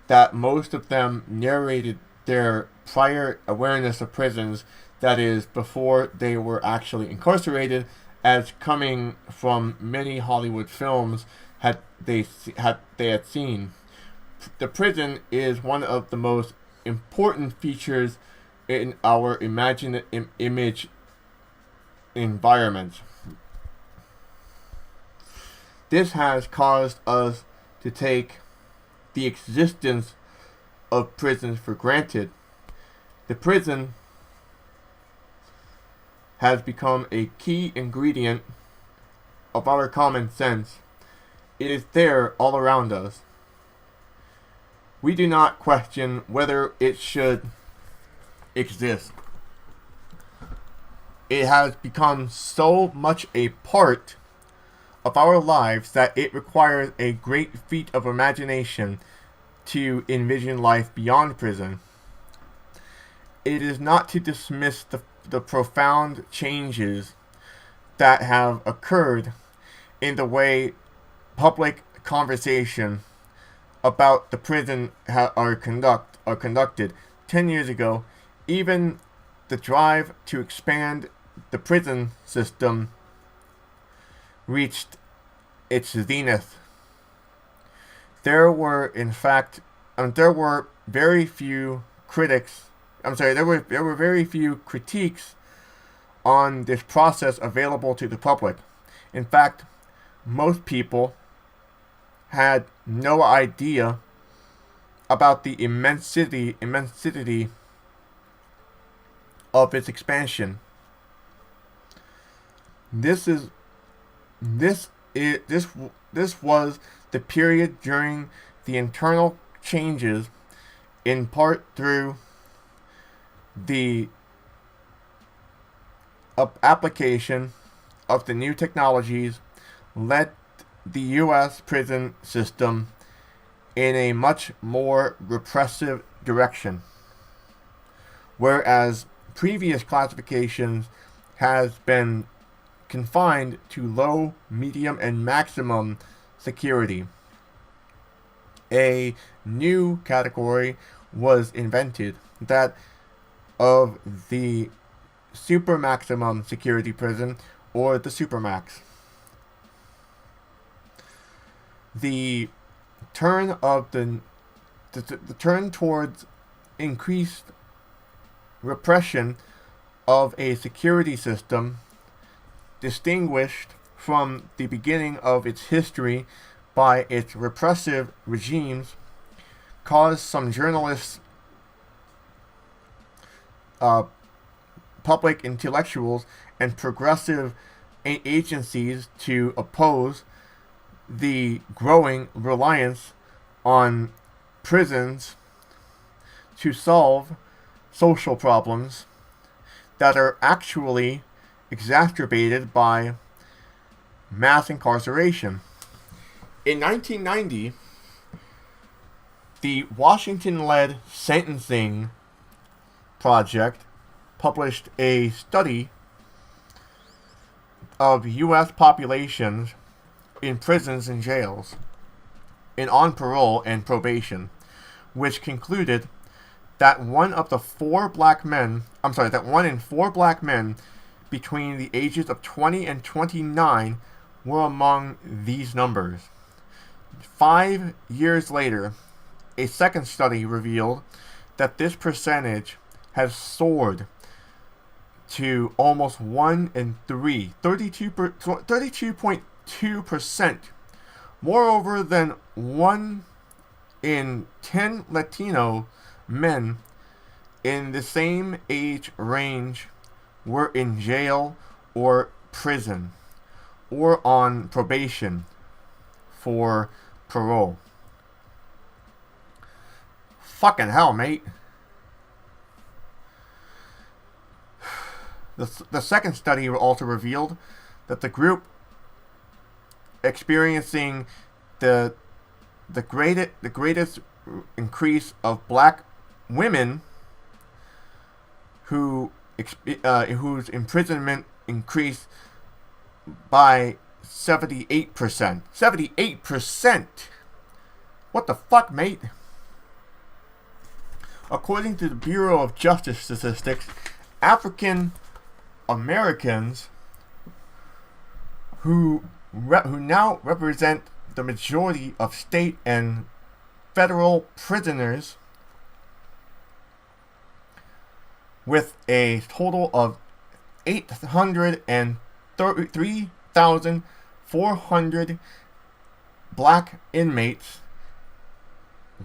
that most of them narrated their prior awareness of prisons, that is, before they were actually incarcerated, as coming from many Hollywood films they had seen. The prison is one of the most important features in our image environment. This has caused us to take the existence of prisons for granted. The prison has become a key ingredient of our common sense. It is there all around us. We do not question whether it should exist. It has become so much a part of our lives that it requires a great feat of imagination to envision life beyond prison. It is not to dismiss the profound changes that have occurred in the way public conversation about the prison are conducted. 10 years ago, even the drive to expand the prison system reached its zenith. There were very few critiques on this process available to the public. In fact, most people had no idea about the immensity of its expansion. This was the period during the internal changes, in part through the application of the new technologies, led the U.S. prison system in a much more repressive direction, whereas previous classifications has been confined to low, medium, and maximum security. A new category was invented, that of the super maximum security prison, or the supermax. The turn towards increased repression of a security system, distinguished from the beginning of its history by its repressive regimes, caused some journalists, public intellectuals, and progressive agencies to oppose the growing reliance on prisons to solve social problems that are actually exacerbated by mass incarceration. In 1990, the Washington-led sentencing project published a study of U.S. populations in prisons and jails, and on parole and probation, which concluded that one in four black men between the ages of 20 and 29 were among these numbers. 5 years later, a second study revealed that this percentage has soared to almost 1 in 3, 32.2%. Moreover, than 1 in 10 Latino men in the same age range were in jail or prison or on probation for parole. Fucking hell, mate. The second study also revealed that the group experiencing the greatest increase of black women whose imprisonment increased by 78%. 78%! What the fuck, mate? According to the Bureau of Justice Statistics, African Americans who now represent the majority of state and federal prisoners, with a total of 803,400 black inmates,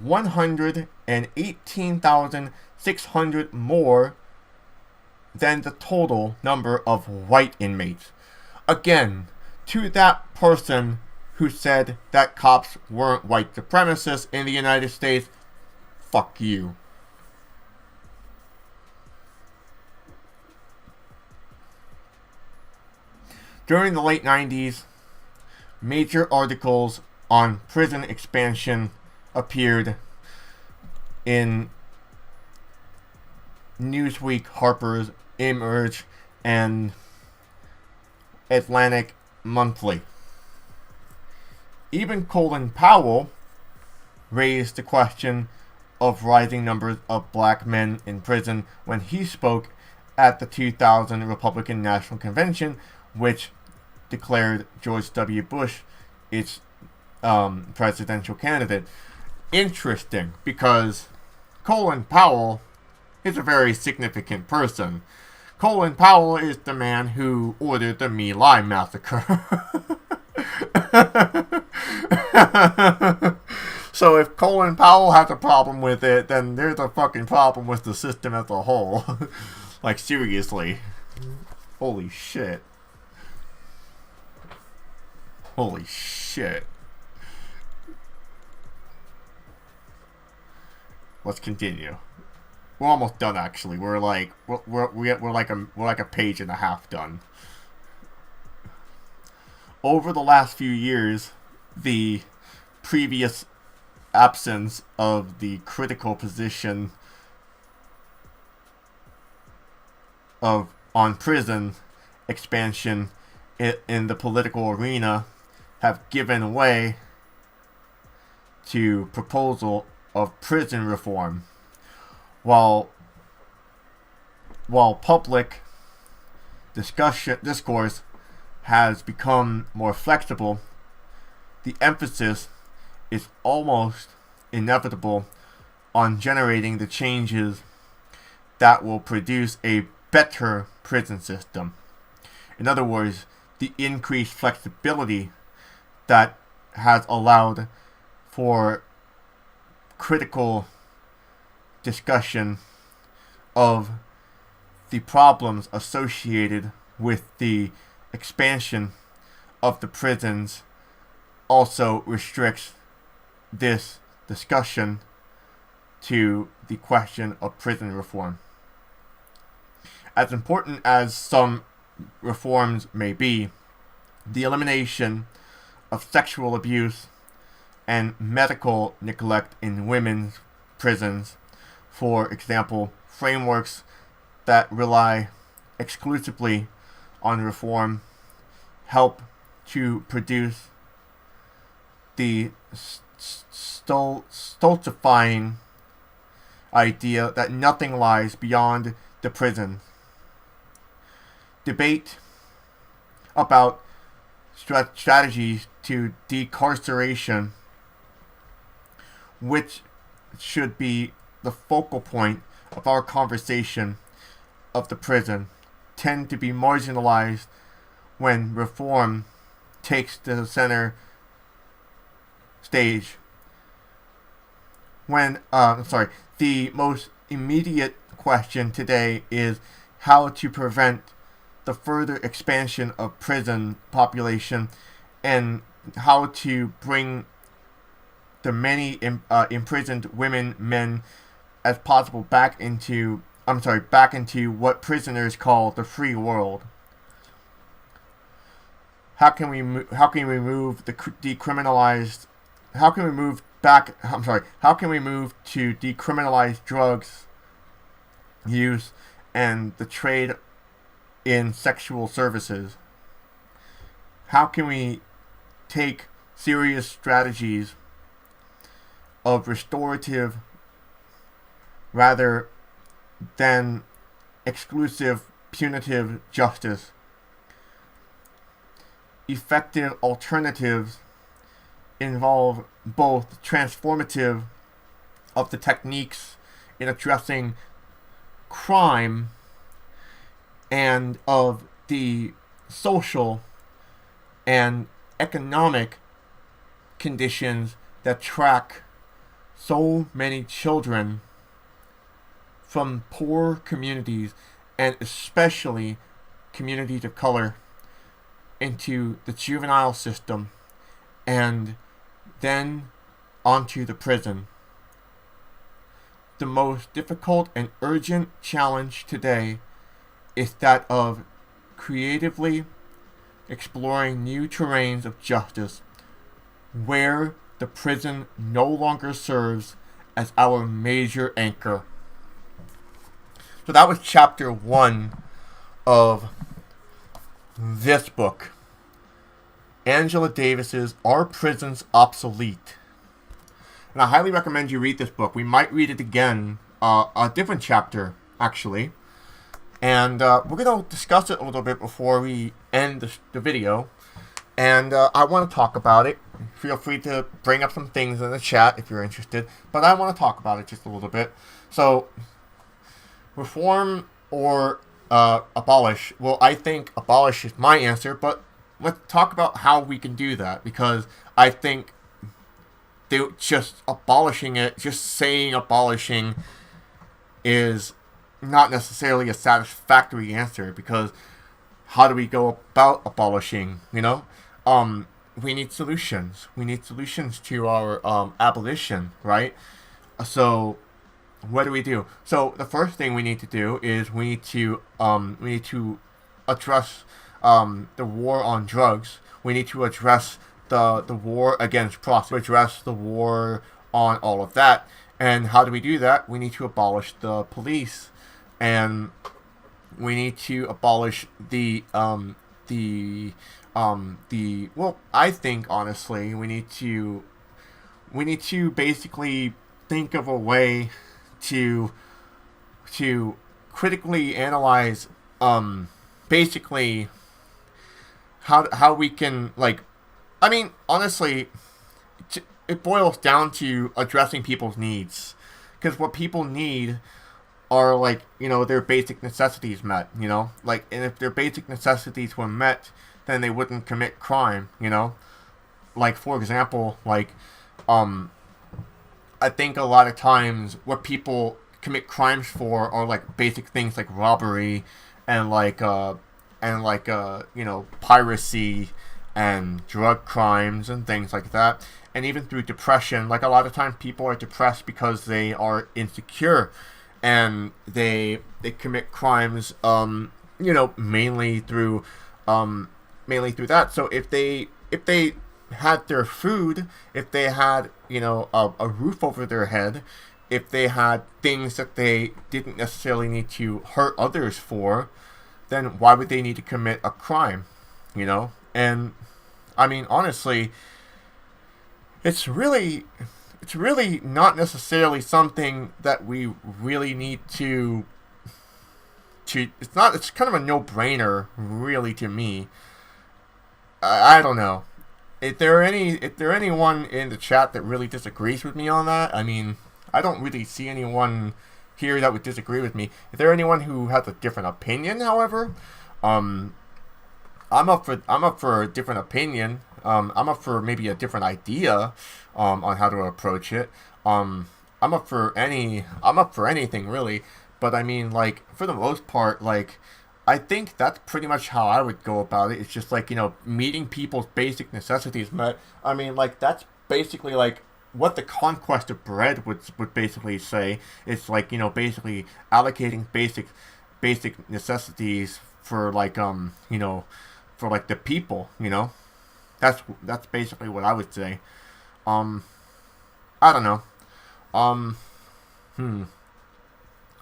118,600 more than the total number of white inmates. Again, to that person who said that cops weren't white supremacists in the United States, fuck you. During the late 90s, major articles on prison expansion appeared in Newsweek, Harper's, Emerge, and Atlantic Monthly. Even Colin Powell raised the question of rising numbers of black men in prison when he spoke at the 2000 Republican National Convention, which declared George W. Bush its presidential candidate. Interesting, because Colin Powell is a very significant person. Colin Powell is the man who ordered the My Lai massacre. So if Colin Powell has a problem with it, then there's a fucking problem with the system as a whole. Like, seriously. Holy shit. Holy shit. Let's continue. We're almost done, actually. We're like a page and a half done. Over the last few years, the previous absence of the critical position on prison expansion in the political arena have given way to proposal of prison reform. While public discourse has become more flexible, the emphasis is almost inevitable on generating the changes that will produce a better prison system. In other words, the increased flexibility that has allowed for critical discussion of the problems associated with the expansion of the prisons also restricts this discussion to the question of prison reform. As important as some reforms may be, the elimination of sexual abuse and medical neglect in women's prisons, for example, frameworks that rely exclusively on reform help to produce the stultifying idea that nothing lies beyond the prison. Debate about strategies to decarceration, which should be the focal point of our conversation of the prison, tend to be marginalized when reform takes the center stage. The most immediate question today is how to prevent the further expansion of prison population and how to bring the many imprisoned women, men, as possible back into what prisoners call the free world. How can we move to decriminalize drugs use and the trade in sexual services? How can we take serious strategies of restorative rather than exclusive punitive justice? Effective alternatives involve both transformative of the techniques in addressing crime and of the social and economic conditions that track so many children from poor communities, and especially communities of color, into the juvenile system and then onto the prison. The most difficult and urgent challenge today is that of creatively exploring new terrains of justice where the prison no longer serves as our major anchor. So that was chapter 1 of this book, Angela Davis's Are Prisons Obsolete? And I highly recommend you read this book. We might read it again, a different chapter, actually. And we're going to discuss it a little bit before we end the video. And I want to talk about it. Feel free to bring up some things in the chat if you're interested. But I want to talk about it just a little bit. So, reform or abolish? Well, I think abolish is my answer, but let's talk about how we can do that, because I think just saying abolishing is not necessarily a satisfactory answer, because how do we go about abolishing, we need solutions. We need solutions to our abolition, right? So what do we do? So the first thing we need to do is we need to address the war on drugs. We need to address the war against prostitution, address the war on all of that. And how do we do that? We need to abolish the police, and we need to abolish well, I think honestly we need to basically think of a way to critically analyze basically how we can, honestly, it boils down to addressing people's needs, because what people need are their basic necessities met, and if their basic necessities were met, then they wouldn't commit crime, for example, I think a lot of times what people commit crimes for are basic things like robbery and piracy and drug crimes and things like that. And even through depression, a lot of times people are depressed because they are insecure, and they commit crimes mainly through that. So if they had their food, if they had a roof over their head, if they had things that they didn't necessarily need to hurt others for, then why would they need to commit a crime? You know? And, I mean, honestly, it's really not necessarily something that we really need to it's kind of a no-brainer, really, to me. I don't know. If there anyone in the chat that really disagrees with me on that, I mean, I don't really see anyone here that would disagree with me. If there anyone who has a different opinion, however, I'm up for a different opinion. I'm up for maybe a different idea on how to approach it. I'm up for anything, really. But I mean, like, for the most part, like, I think that's pretty much how I would go about it. It's just like, you know, meeting people's basic necessities met. I mean, like, that's basically like what the conquest of bread would basically say. It's like, you know, basically allocating basic necessities for, like, you know, for, like, the people, you know. That's basically what I would say. I don't know.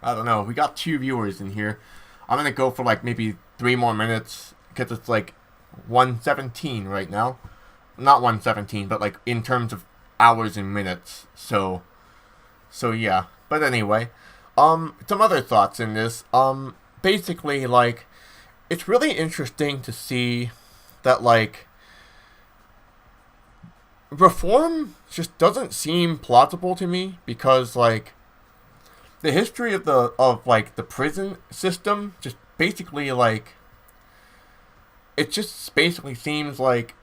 I don't know. We got 2 viewers in here. I'm gonna go for like maybe 3 more minutes because it's like 1:17 right now. Not 1:17, but like in terms of hours and minutes. So yeah. But anyway, some other thoughts in this. Basically, like, it's really interesting to see that, like, reform just doesn't seem plausible to me, because, like, the history of the prison system just basically, like, it just basically seems like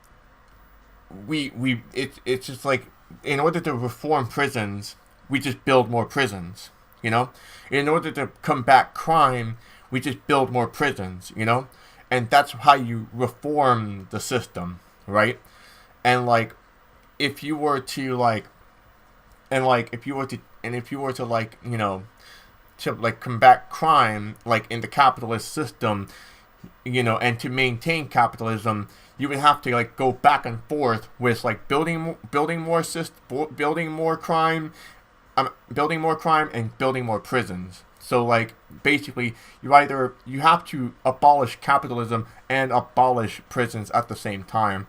it's just like, in order to reform prisons, we just build more prisons, you know? In order to combat crime, we just build more prisons, you know? And that's how you reform the system, right? And, like, if you were to, like, you know, to, like, combat crime, like, in the capitalist system, you know, and to maintain capitalism, you would have to, like, go back and forth with, like, building more crime, and building more prisons. So, like, basically, you have to abolish capitalism and abolish prisons at the same time.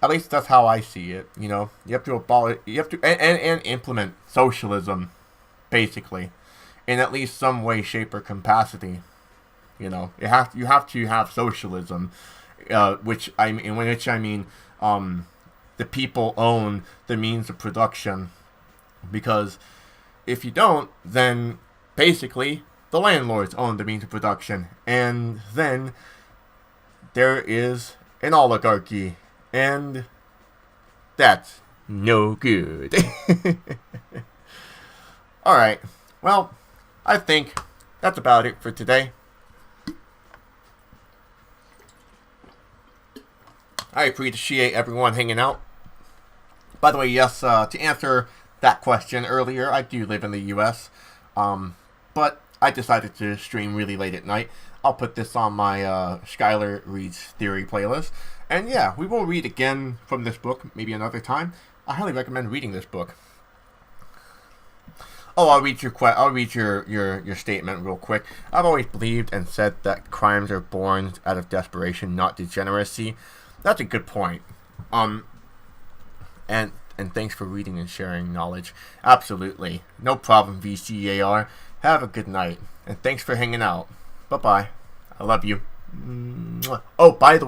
At least that's how I see it, you know. You have to abolish, and implement socialism, basically, in at least some way, shape, or capacity. You know, you have to have socialism, which I mean, the people own the means of production, because if you don't, then basically the landlords own the means of production, and then there is an oligarchy. And that's no good. Alright, well, I think that's about it for today. I appreciate everyone hanging out. By the way, yes, to answer that question earlier, I do live in the US. But I decided to stream really late at night. I'll put this on my Skylar Reads Theory playlist. And yeah, we will read again from this book, maybe another time. I highly recommend reading this book. Oh, I'll read your statement real quick. I've always believed and said that crimes are born out of desperation, not degeneracy. That's a good point. And thanks for reading and sharing knowledge. Absolutely. No problem, VCAR. Have a good night. And thanks for hanging out. Bye-bye. I love you. Oh, by the way,